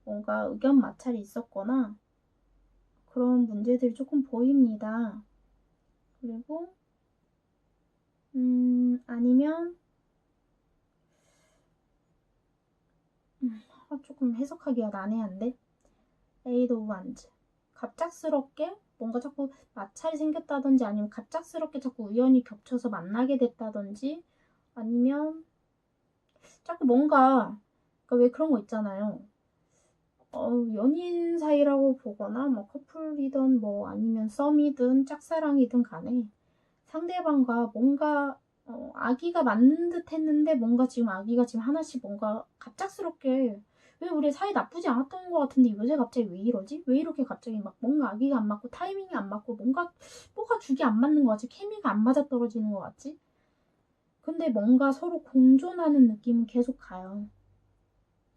뭔가 의견 마찰이 있었거나 그런 문제들이 조금 보입니다. 그리고 아니면 조금 해석하기가 난해한데 에이드 오브 완즈 갑작스럽게 뭔가 자꾸 마찰이 생겼다든지 아니면 갑작스럽게 자꾸 우연히 겹쳐서 만나게 됐다든지 아니면 자꾸 뭔가 그러니까 왜 그런 거 있잖아요. 연인 사이라고 보거나 뭐 커플이든 뭐 아니면 썸이든 짝사랑이든 간에 상대방과 뭔가 아기가 맞는 듯 했는데 뭔가 지금 아기가 지금 하나씩 뭔가 갑작스럽게 왜 우리 사이 나쁘지 않았던 것 같은데 요새 갑자기 왜 이러지? 왜 이렇게 갑자기 막 뭔가 아기가 안 맞고 타이밍이 안 맞고 뭐가 죽이 안 맞는 것 같지? 케미가 안 맞아 떨어지는 것 같지? 근데 뭔가 서로 공존하는 느낌은 계속 가요.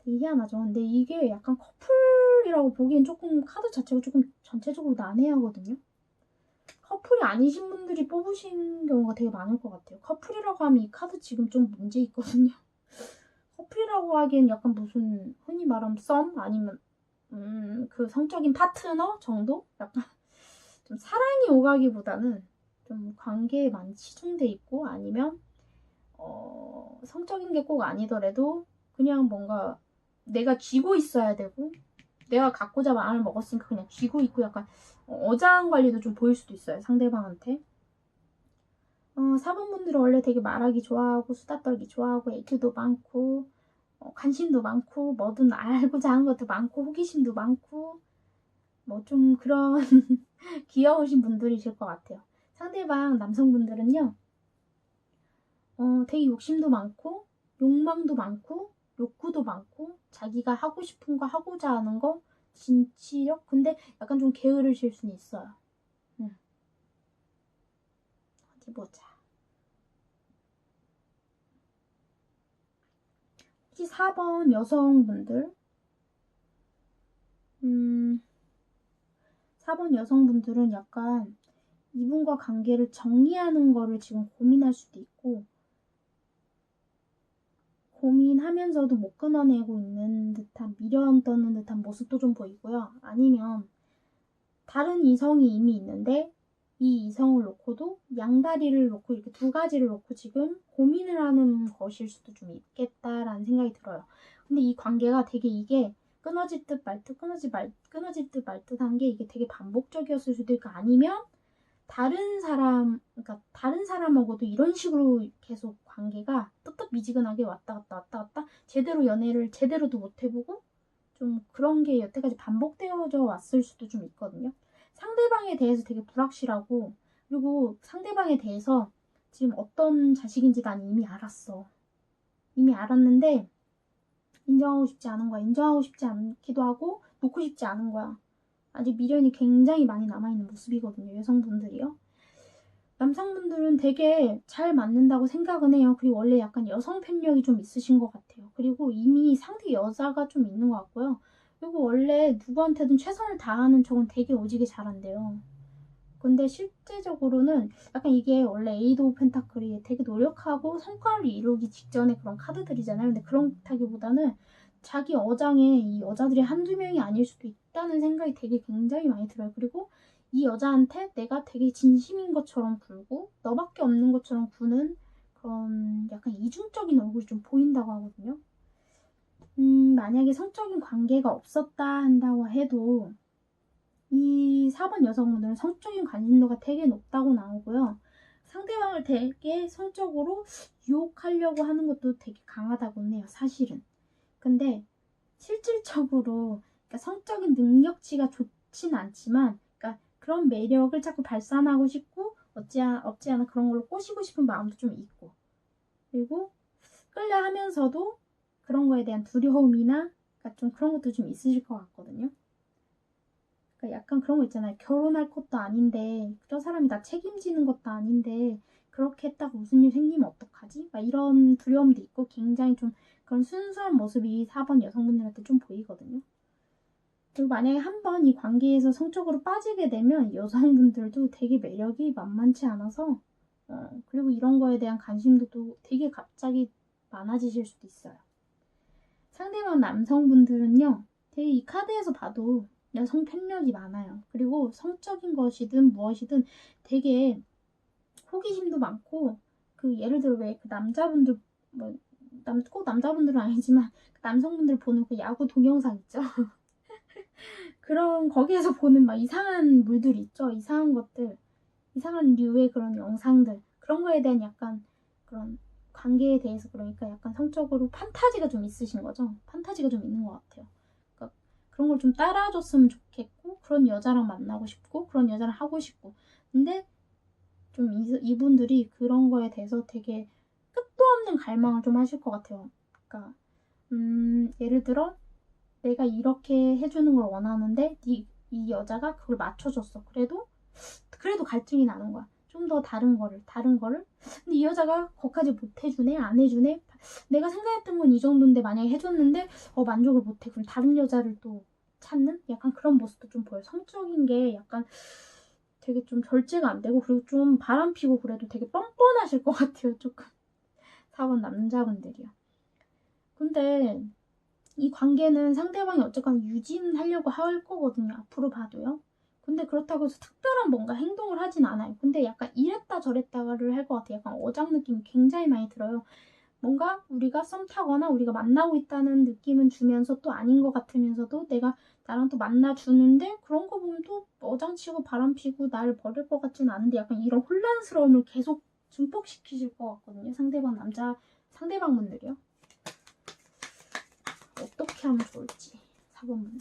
되게 희한하죠. 근데 이게 약간 커플이라고 보기엔 조금 카드 자체가 조금 전체적으로 난해하거든요. 커플이 아니신 분들이 뽑으신 경우가 되게 많을 것 같아요. 커플이라고 하면 이 카드 지금 좀 문제 있거든요. 커플이라고 하기엔 약간 무슨 흔히 말하면 썸 아니면 그 성적인 파트너 정도? 약간 좀 사랑이 오가기보다는 좀 관계에 많이 치중돼 있고 아니면 성적인 게 꼭 아니더라도 그냥 뭔가 내가 쥐고 있어야 되고 내가 갖고자 마음을 먹었으니까 그냥 쥐고 있고 약간 어장 관리도 좀 보일 수도 있어요. 상대방한테. 4번 분들은 원래 되게 말하기 좋아하고 수다 떨기 좋아하고 애교도 많고 관심도 많고 뭐든 알고자 하는 것도 많고 호기심도 많고 뭐 좀 그런 귀여우신 분들이실 것 같아요. 상대방 남성분들은요. 되게 욕심도 많고 욕망도 많고 욕구도 많고 자기가 하고 싶은 거 하고자 하는 거 진취력 근데 약간 좀 게으르실 수는 있어요. 어디 보자. 혹시 4번 여성분들 4번 여성분들은 약간 이분과 관계를 정리하는 거를 지금 고민할 수도 있고 고민하면서도 못 끊어내고 있는 듯한 미련 떠는 듯한 모습도 좀 보이고요. 아니면 다른 이성이 이미 있는데 이 이성을 놓고도 양다리를 놓고 이렇게 두 가지를 놓고 지금 고민을 하는 것일 수도 좀 있겠다라는 생각이 들어요. 근데 이 관계가 되게 이게 끊어질 듯 말 듯 끊어질 듯 말 듯한 게 이게 되게 반복적이었을 수도 있고 아니면 그러니까 다른 사람하고도 이런 식으로 계속 관계가 뜨뜻미지근하게 왔다 갔다 제대로 연애를 제대로도 못 해보고 좀 그런 게 여태까지 반복되어져 왔을 수도 좀 있거든요. 상대방에 대해서 되게 불확실하고 그리고 상대방에 대해서 지금 어떤 자식인지 난 이미 알았어. 이미 알았는데 인정하고 싶지 않은 거야. 인정하고 싶지 않기도 하고 놓고 싶지 않은 거야. 아직 미련이 굉장히 많이 남아있는 모습이거든요. 여성분들이요. 남성분들은 되게 잘 맞는다고 생각은 해요. 그리고 원래 약간 여성 편력이 좀 있으신 것 같아요. 그리고 이미 상대 여자가 좀 있는 것 같고요. 그리고 원래 누구한테든 최선을 다하는 척은 되게 오지게 잘한대요. 근데 실제적으로는 약간 이게 원래 에이드 오브 펜타클이 되게 노력하고 성과를 이루기 직전에 그런 카드들이잖아요. 근데 그렇다기보다는 자기 어장에 이 여자들이 한두 명이 아닐 수도 있다는 생각이 되게 굉장히 많이 들어요. 그리고 이 여자한테 내가 되게 진심인 것처럼 굴고 너밖에 없는 것처럼 구는 그런 약간 이중적인 얼굴이 좀 보인다고 하거든요. 만약에 성적인 관계가 없었다 한다고 해도 이 4번 여성분들은 성적인 관심도가 되게 높다고 나오고요. 상대방을 되게 성적으로 유혹하려고 하는 것도 되게 강하다고는 해요. 사실은. 근데 실질적으로 그러니까 성적인 능력치가 좋진 않지만 그러니까 그런 매력을 자꾸 발산하고 싶고 없지 않아 그런 걸로 꼬시고 싶은 마음도 좀 있고 그리고 끌려 하면서도 그런 거에 대한 두려움이나 그러니까 좀 그런 것도 좀 있으실 것 같거든요. 그러니까 약간 그런 거 있잖아요. 결혼할 것도 아닌데 저 사람이 나 책임지는 것도 아닌데 그렇게 했다가 무슨 일 생기면 어떡하지? 막 이런 두려움도 있고 굉장히 좀 그런 순수한 모습이 4번 여성분들한테 좀 보이거든요. 그리고 만약에 한번 이 관계에서 성적으로 빠지게 되면 여성분들도 되게 매력이 만만치 않아서 그리고 이런 거에 대한 관심도도 되게 갑자기 많아지실 수도 있어요. 상대방 남성분들은요. 되게 이 카드에서 봐도 여성 편력이 많아요. 그리고 성적인 것이든 무엇이든 되게 호기심도 많고 그 예를 들어 왜 그 남자분들 꼭 남자분들은 아니지만 그 남성분들 보는 그 야구 동영상 있죠. 그런 거기에서 보는 막 이상한 물들 있죠. 이상한 것들, 이상한 류의 그런 영상들 그런 거에 대한 약간 그런 관계에 대해서 그러니까 약간 성적으로 판타지가 좀 있으신 거죠. 판타지가 좀 있는 것 같아요. 그러니까 그런 걸 좀 따라줬으면 좋겠고 그런 여자랑 만나고 싶고 그런 여자랑 하고 싶고 근데 좀 이분들이 그런 거에 대해서 되게 끝도 없는 갈망을 좀 하실 것 같아요. 그러니까 예를 들어 내가 이렇게 해주는 걸 원하는데 이 여자가 그걸 맞춰줬어. 그래도 갈증이 나는 거야. 좀 조금 더 다른 거를. 근데 이 여자가 거기까지 못 해주네? 안 해주네? 내가 생각했던 건 이 정도인데 만약에 해줬는데 만족을 못해. 그럼 다른 여자를 또 찾는? 약간 그런 모습도 좀 보여요. 성적인 게 약간 되게 좀 절제가 안 되고, 그리고 좀 바람피고 그래도 되게 뻔뻔하실 것 같아요. 조금. 4번 남자분들이요. 근데 이 관계는 상대방이 어쨌거나 유지하려고 할 거거든요. 앞으로 봐도요. 근데 그렇다고 해서 특별한 뭔가 행동을 하진 않아요. 근데 약간 이랬다 저랬다를 할 것 같아요. 약간 어장 느낌이 굉장히 많이 들어요. 뭔가 우리가 썸 타거나 우리가 만나고 있다는 느낌은 주면서 또 아닌 것 같으면서도 내가 나랑 또 만나주는데 그런 거 보면 또 어장치고 바람피고 나를 버릴 것 같지는 않은데 약간 이런 혼란스러움을 계속 증폭시키실 것 같거든요. 상대방 분들이요. 어떻게 하면 좋을지 4번 분들이.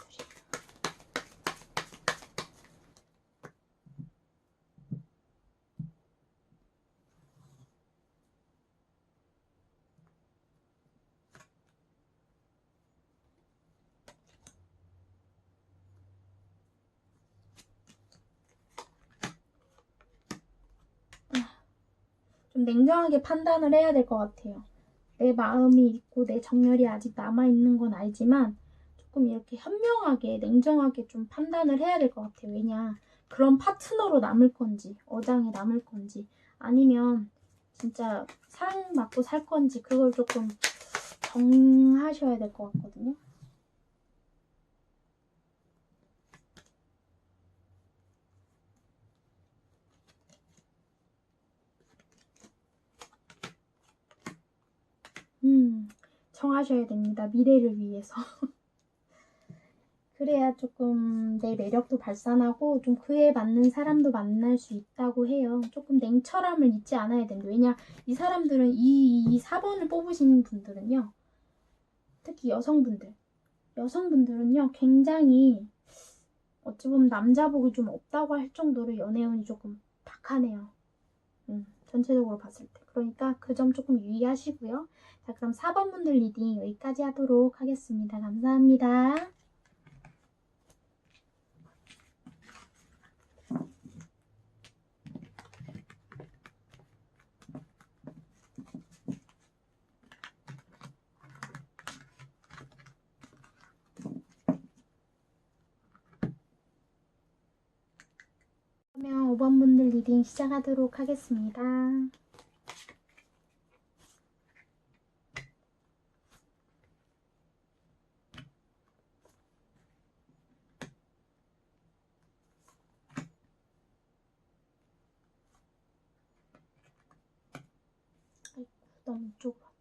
좀 냉정하게 판단을 해야 될 것 같아요. 내 마음이 있고 내 정열이 아직 남아있는 건 알지만 조금 이렇게 현명하게 냉정하게 좀 판단을 해야 될 것 같아요. 왜냐, 그런 파트너로 남을 건지 어장에 남을 건지 아니면 진짜 사랑받고 살 건지 그걸 조금 정하셔야 될 것 같거든요. 정하셔야 됩니다. 미래를 위해서. 그래야 조금 내 매력도 발산하고 좀 그에 맞는 사람도 만날 수 있다고 해요. 조금 냉철함을 잊지 않아야 됩니다. 왜냐, 이 사람들은 이 4번을 뽑으신 분들은요. 특히 여성분들은요. 굉장히 어찌 보면 남자복이 좀 없다고 할 정도로 연애운이 조금 박하네요. 전체적으로 봤을 때. 그러니까 그 점 조금 유의하시고요. 자, 그럼 4번 분들 리딩 여기까지 하도록 하겠습니다. 감사합니다. 그러면 5번 분들 리딩 시작하도록 하겠습니다. 아이고, 너무 이쪽으로 왔다.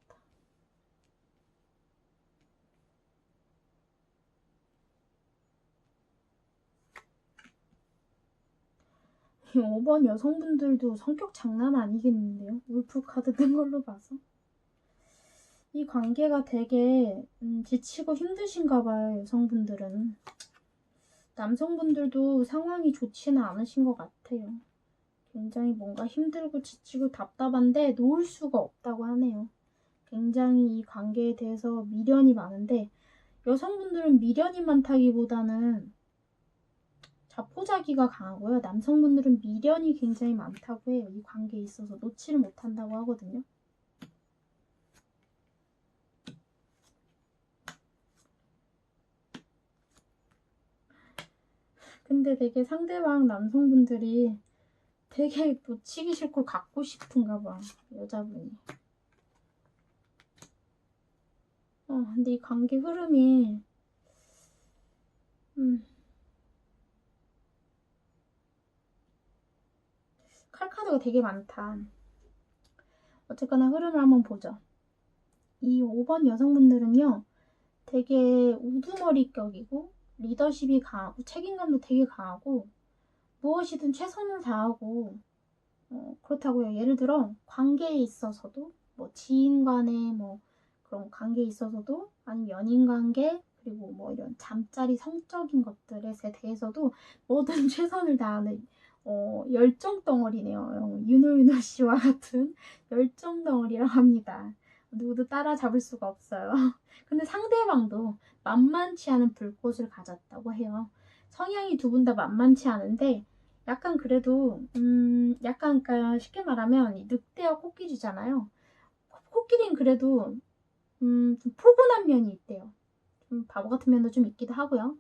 이 5번 여성분들도 성격 장난 아니겠는데요? 울프 카드 뜬 걸로 봐서. 이 관계가 되게 지치고 힘드신가 봐요, 여성분들은. 남성분들도 상황이 좋지는 않으신 것 같아요. 굉장히 뭔가 힘들고 지치고 답답한데 놓을 수가 없다고 하네요. 굉장히 이 관계에 대해서 미련이 많은데 여성분들은 미련이 많다기보다는 자포자기가 강하고요. 남성분들은 미련이 굉장히 많다고 해요. 이 관계에 있어서 놓지를 못한다고 하거든요. 근데 되게 상대방 남성분들이 되게 놓치기 싫고 갖고 싶은가 봐. 여자분이. 근데 이 관계 흐름이 칼카드가 되게 많다. 어쨌거나 흐름을 한번 보죠. 이 5번 여성분들은요. 되게 우두머리격이고 리더십이 강하고 책임감도 되게 강하고 무엇이든 최선을 다하고 그렇다고요. 예를 들어 관계에 있어서도 뭐 지인 간의 뭐 그런 관계에 있어서도 아니면 연인 관계 그리고 뭐 이런 잠자리 성적인 것들에 대해서도 뭐든 최선을 다하는 열정 덩어리네요. 윤호윤호 씨와 같은 열정 덩어리라고 합니다. 누구도 따라잡을 수가 없어요. 근데 상대방도 만만치 않은 불꽃을 가졌다고 해요. 성향이 두 분 다 만만치 않은데 약간 그래도 약간 그러니까 쉽게 말하면 이 늑대와 코끼리잖아요. 코끼리는 그래도 좀 포근한 면이 있대요. 좀 바보 같은 면도 좀 있기도 하고요.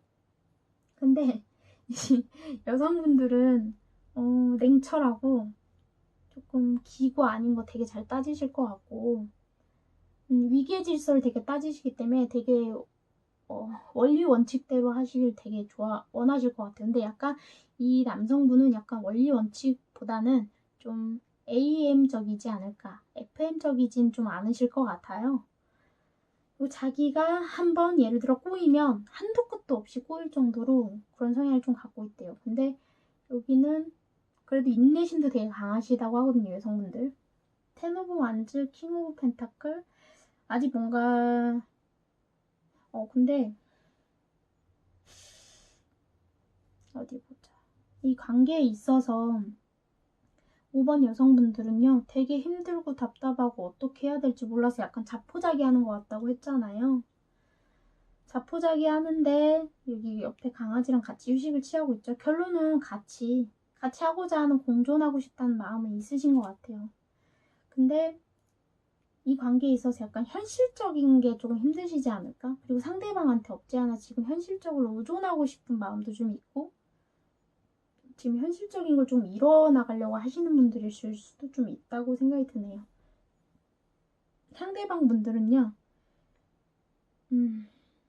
근데 이 여성분들은 냉철하고 조금 기고 아닌 거 되게 잘 따지실 것 같고 위계 질서를 되게 따지시기 때문에 되게 원리 원칙대로 하시길 되게 원하실 것 같아요. 근데 약간 이 남성분은 약간 원리 원칙보다는 좀 AM적이지 않을까. FM적이진 좀 않으실 것 같아요. 그리고 자기가 한번 예를 들어 꼬이면 한도 끝도 없이 꼬일 정도로 그런 성향을 좀 갖고 있대요. 근데 여기는 그래도 인내심도 되게 강하시다고 하거든요, 여성분들. 텐 오브 완즈, 킹 오브 펜타클. 아직 뭔가 근데 어디 보자. 이 관계에 있어서 5번 여성분들은요, 되게 힘들고 답답하고 어떻게 해야 될지 몰라서 약간 자포자기 하는 것 같다고 했잖아요. 자포자기 하는데 여기 옆에 강아지랑 같이 휴식을 취하고 있죠. 결론은 같이 하고자 하는 공존하고 싶다는 마음은 있으신 것 같아요. 근데 이 관계에 있어서 약간 현실적인 게 조금 힘드시지 않을까? 그리고 상대방한테 없지 않아 지금 현실적으로 의존하고 싶은 마음도 좀 있고 지금 현실적인 걸 좀 이뤄나가려고 하시는 분들이실 수도 좀 있다고 생각이 드네요. 상대방 분들은요,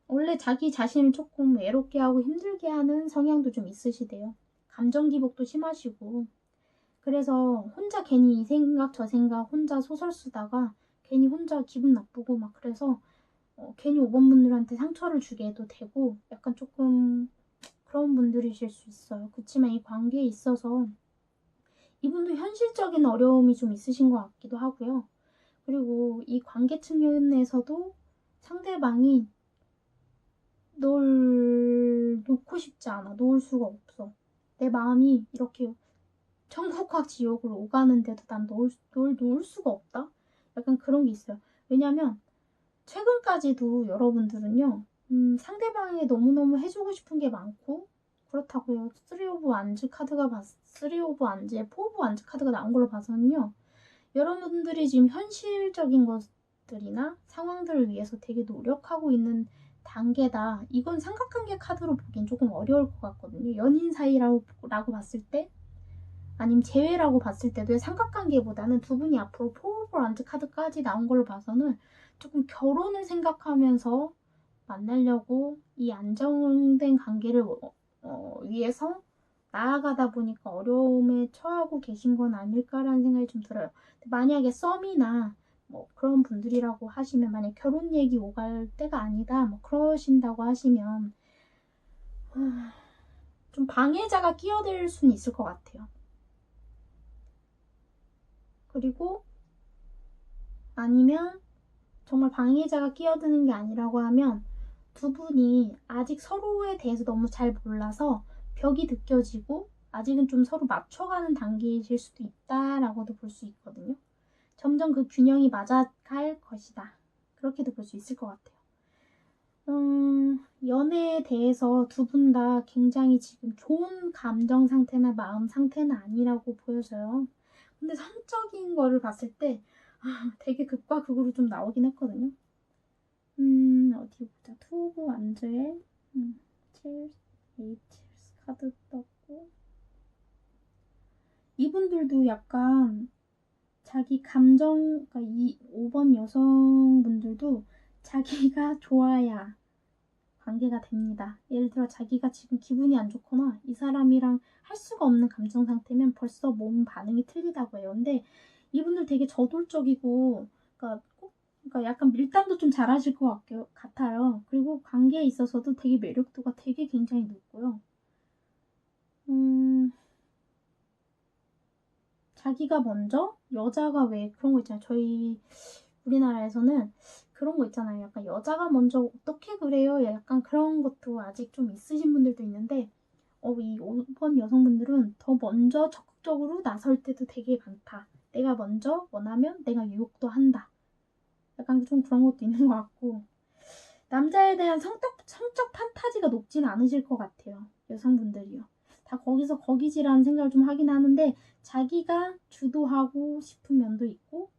원래 자기 자신을 조금 외롭게 하고 힘들게 하는 성향도 좀 있으시대요. 감정 기복도 심하시고. 그래서 혼자 괜히 이 생각 저 생각 혼자 소설 쓰다가 괜히 혼자 기분 나쁘고 막 그래서 괜히 5번 분들한테 상처를 주게도 되고 약간 조금 그런 분들이실 수 있어요. 그렇지만 이 관계에 있어서 이분도 현실적인 어려움이 좀 있으신 것 같기도 하고요. 그리고 이 관계 측면에서도 상대방이 널 놓고 싶지 않아. 놓을 수가 없어. 내 마음이 이렇게 천국과 지옥을 오가는데도 난 널 놓을 수가 없다? 약간 그런 게 있어요. 왜냐면 최근까지도 여러분들은요, 상대방에게 너무너무 해주고 싶은 게 많고, 그렇다고요. 3 오브 안즈에 4 오브 안즈 카드가 나온 걸로 봐서는요, 여러분들이 지금 현실적인 것들이나 상황들을 위해서 되게 노력하고 있는 단계다. 이건 삼각관계 카드로 보기엔 조금 어려울 것 같거든요. 연인 사이라고 봤을 때, 아니면 재회라고 봤을 때도 삼각관계보다는 두 분이 앞으로 포워드 카드까지 나온 걸로 봐서는 조금 결혼을 생각하면서 만나려고 이 안정된 관계를 위해서 나아가다 보니까 어려움에 처하고 계신 건 아닐까라는 생각이 좀 들어요. 만약에 썸이나 뭐 그런 분들이라고 하시면 만약 결혼 얘기 오갈 때가 아니다 뭐 그러신다고 하시면 좀 방해자가 끼어들 수는 있을 것 같아요. 그리고 아니면 정말 방해자가 끼어드는 게 아니라고 하면 두 분이 아직 서로에 대해서 너무 잘 몰라서 벽이 느껴지고 아직은 좀 서로 맞춰가는 단계이실 수도 있다라고도 볼 수 있거든요. 점점 그 균형이 맞아갈 것이다. 그렇게도 볼 수 있을 것 같아요. 연애에 대해서 두 분 다 굉장히 지금 좋은 감정 상태나 마음 상태는 아니라고 보여져요. 근데 성적인 거를 봤을 때 되게 극과 극으로 좀 나오긴 했거든요. 어디 보자. 투 오브 완즈에 에이트 카드 떴고 이분들도 약간 자기 감정, 그러니까 이 5번 여성분들도 자기가 좋아야 관계가 됩니다. 예를 들어 자기가 지금 기분이 안 좋거나 이 사람이랑 할 수가 없는 감정 상태면 벌써 몸 반응이 틀리다고 해요. 근데 이분들 되게 저돌적이고, 그러니까 약간 밀당도 좀 잘하실 것 같아요. 그리고 관계에 있어서도 되게 매력도가 되게 굉장히 높고요. 자기가 먼저 여자가 왜 그런 거 있잖아요. 저희 우리나라에서는 그런 거 있잖아요. 약간 여자가 먼저 어떻게 그래요? 약간 그런 것도 아직 좀 있으신 분들도 있는데 이 5번 여성분들은 더 먼저 적극적으로 나설 때도 되게 많다. 내가 먼저 원하면 내가 유혹도 한다. 약간 좀 그런 것도 있는 것 같고 남자에 대한 성적 판타지가 높진 않으실 것 같아요. 여성분들이요. 다 거기서 거기지라는 생각을 좀 하긴 하는데 자기가 주도하고 싶은 면도 있고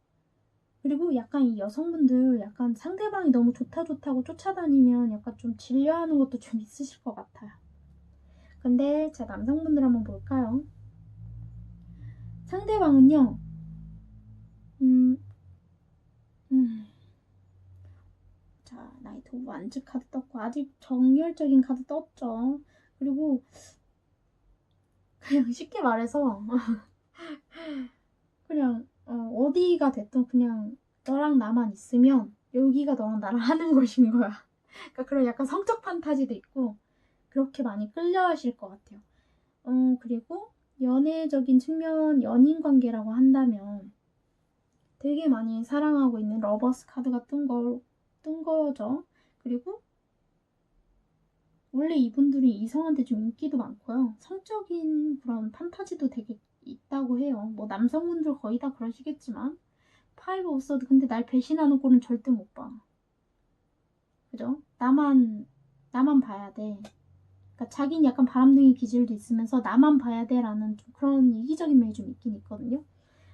그리고 약간 이 여성분들 약간 상대방이 너무 좋다고 쫓아다니면 약간 좀 질려하는 것도 좀 있으실 것 같아요. 근데 자 남성분들 한번 볼까요? 상대방은요. 음, 자 나이트 오브 완즈 카드 떴고 아직 정열적인 카드 떴죠. 그리고 그냥 쉽게 말해서 그냥 어디가 됐든 그냥 너랑 나만 있으면 여기가 너랑 나랑 하는 것인 거야. 그러니까 그런 약간 성적 판타지도 있고 그렇게 많이 끌려하실 것 같아요. 그리고 연애적인 측면, 연인 관계라고 한다면 되게 많이 사랑하고 있는 러버스 카드가 뜬 거죠. 그리고 원래 이분들이 이성한테 좀 인기도 많고요. 성적인 그런 판타지도 되게 있다고 해요. 뭐 남성분들 거의 다 그러시겠지만 파이브 오브 서드 근데 날 배신하는 꼴은 절대 못 봐. 그죠? 나만 봐야 돼. 그러니까 자기는 약간 바람둥이 기질도 있으면서 나만 봐야 돼라는 좀 그런 이기적인 면이 좀 있긴 있거든요.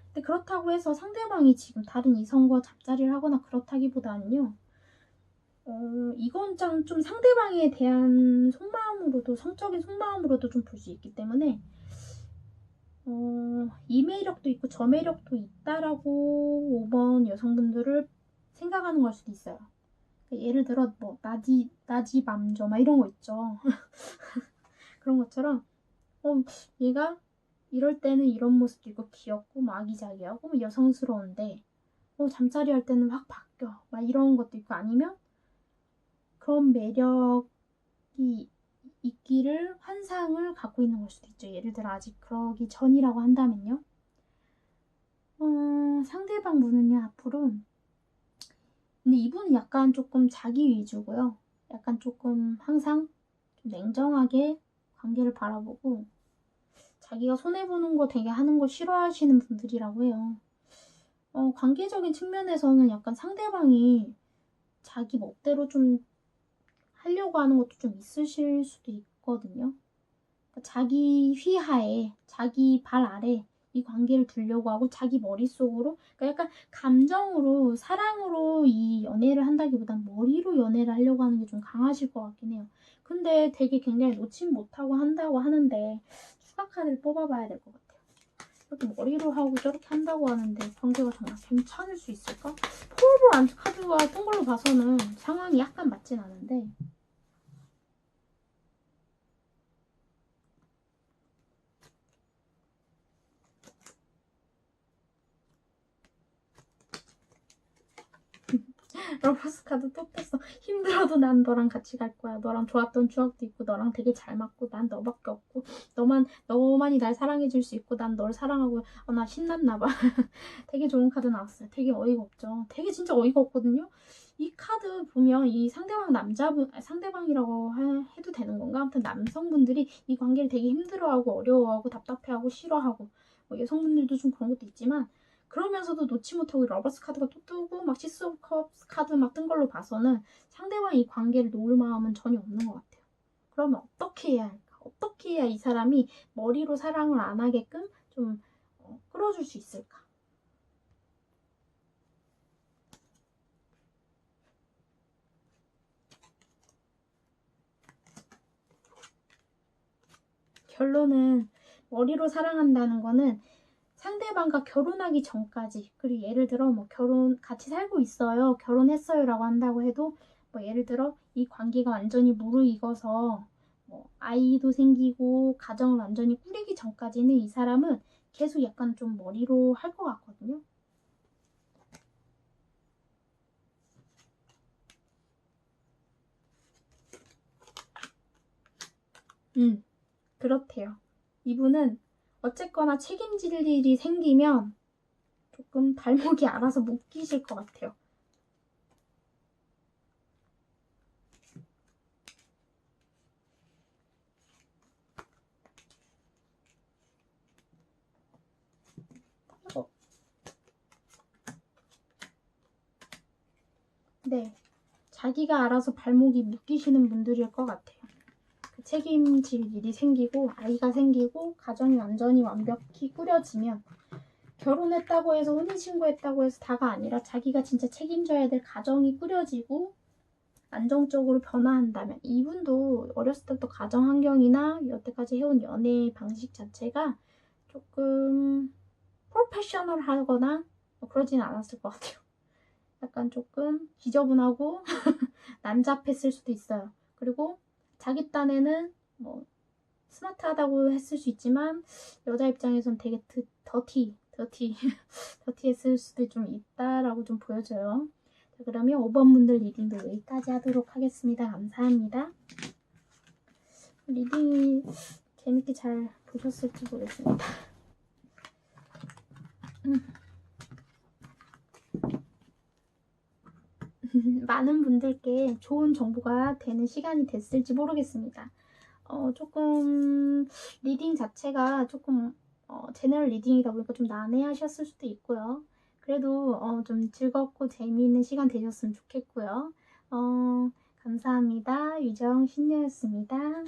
근데 그렇다고 해서 상대방이 지금 다른 이성과 잡자리를 하거나 그렇다기보다는요. 이건 좀 상대방에 대한 속마음으로도 성적인 속마음으로도 좀 볼 수 있기 때문에 이 매력도 있고 저 매력도 있다라고 5번 여성분들을 생각하는 걸 수도 있어요. 예를 들어 뭐 나지 맘저 막 이런 거 있죠. 그런 것처럼 얘가 이럴 때는 이런 모습도 있고 귀엽고 막 아기자기하고 뭐 여성스러운데 잠자리 할 때는 확 바뀌어 막 이런 것도 있고 아니면 그런 매력이 있기를 환상을 갖고 있는 걸 수도 있죠. 예를 들어 아직 그러기 전이라고 한다면요. 상대방 분은요 앞으로 근데 이분은 약간 조금 자기 위주고요. 약간 조금 항상 좀 냉정하게 관계를 바라보고 자기가 손해보는 거 되게 하는 거 싫어하시는 분들이라고 해요. 관계적인 측면에서는 약간 상대방이 자기 멋대로 좀 하려고 하는 것도 좀 있으실 수도 있거든요. 그러니까 자기 휘하에, 자기 발 아래 이 관계를 두려고 하고 자기 머릿속으로, 그러니까 약간 감정으로, 사랑으로 이 연애를 한다기보단 머리로 연애를 하려고 하는 게 좀 강하실 것 같긴 해요. 근데 되게 굉장히 놓지 못하고 한다고 하는데 추가 카드를 뽑아봐야 될 것 같아요. 이렇게 머리로 하고 저렇게 한다고 하는데 관계가 정말 괜찮을 수 있을까? 포로볼 안트 카드가 뜬 걸로 봐서는 상황이 약간 맞진 않은데 러버스 카드 또 떴어. 힘들어도 난 너랑 같이 갈 거야. 너랑 좋았던 추억도 있고 너랑 되게 잘 맞고 난 너밖에 없고 너만이 날 사랑해 줄 수 있고 난 널 사랑하고 나 신났나 봐. 되게 좋은 카드 나왔어요. 되게 어이가 없죠. 되게 진짜 어이가 없거든요. 이 카드 보면 이 상대방이라고 해도 되는 건가? 아무튼 남성분들이 이 관계를 되게 힘들어하고 어려워하고 답답해하고 싫어하고 뭐 여성분들도 좀 그런 것도 있지만 그러면서도 놓지 못하고 러버스 카드가 또 뜨고 막 시스 오브 컵스 카드 막 뜬 걸로 봐서는 상대방이 이 관계를 놓을 마음은 전혀 없는 것 같아요. 그러면 어떻게 해야 할까? 어떻게 해야 이 사람이 머리로 사랑을 안 하게끔 좀 끌어줄 수 있을까? 결론은 머리로 사랑한다는 거는 상대방과 결혼하기 전까지 그리고 예를 들어 뭐 같이 살고 있어요 결혼했어요 라고 한다고 해도 뭐 예를 들어 이 관계가 완전히 무르익어서 뭐 아이도 생기고 가정을 완전히 꾸리기 전까지는 이 사람은 계속 약간 좀 머리로 할 것 같거든요. 그렇대요. 이분은 어쨌거나 책임질 일이 생기면 조금 발목이 알아서 묶이실 것 같아요. 네, 자기가 알아서 발목이 묶이시는 분들일 것 같아요. 책임질 일이 생기고 아이가 생기고 가정이 완전히 완벽히 꾸려지면 결혼했다고 해서 혼인신고했다고 해서 다가 아니라 자기가 진짜 책임져야 될 가정이 꾸려지고 안정적으로 변화한다면 이분도 어렸을 때부터 가정 환경이나 여태까지 해온 연애 방식 자체가 조금 프로페셔널하거나 그러진 않았을 것 같아요. 약간 조금 지저분하고 난잡했을 수도 있어요. 그리고 자기 딴에는 뭐 스마트하다고 했을 수 있지만 여자 입장에선 되게 더티했을 수도 좀 있다라고 좀 보여져요. 자, 그러면 5번 분들 리딩도 여기까지 하도록 하겠습니다. 감사합니다. 리딩이 재밌게 잘 보셨을지 모르겠습니다. 많은 분들께 좋은 정보가 되는 시간이 됐을지 모르겠습니다. 조금 리딩 자체가 조금 제너럴 리딩이다 보니까 좀 난해하셨을 수도 있고요. 그래도 좀 즐겁고 재미있는 시간 되셨으면 좋겠고요. 감사합니다. 유정 신녀였습니다.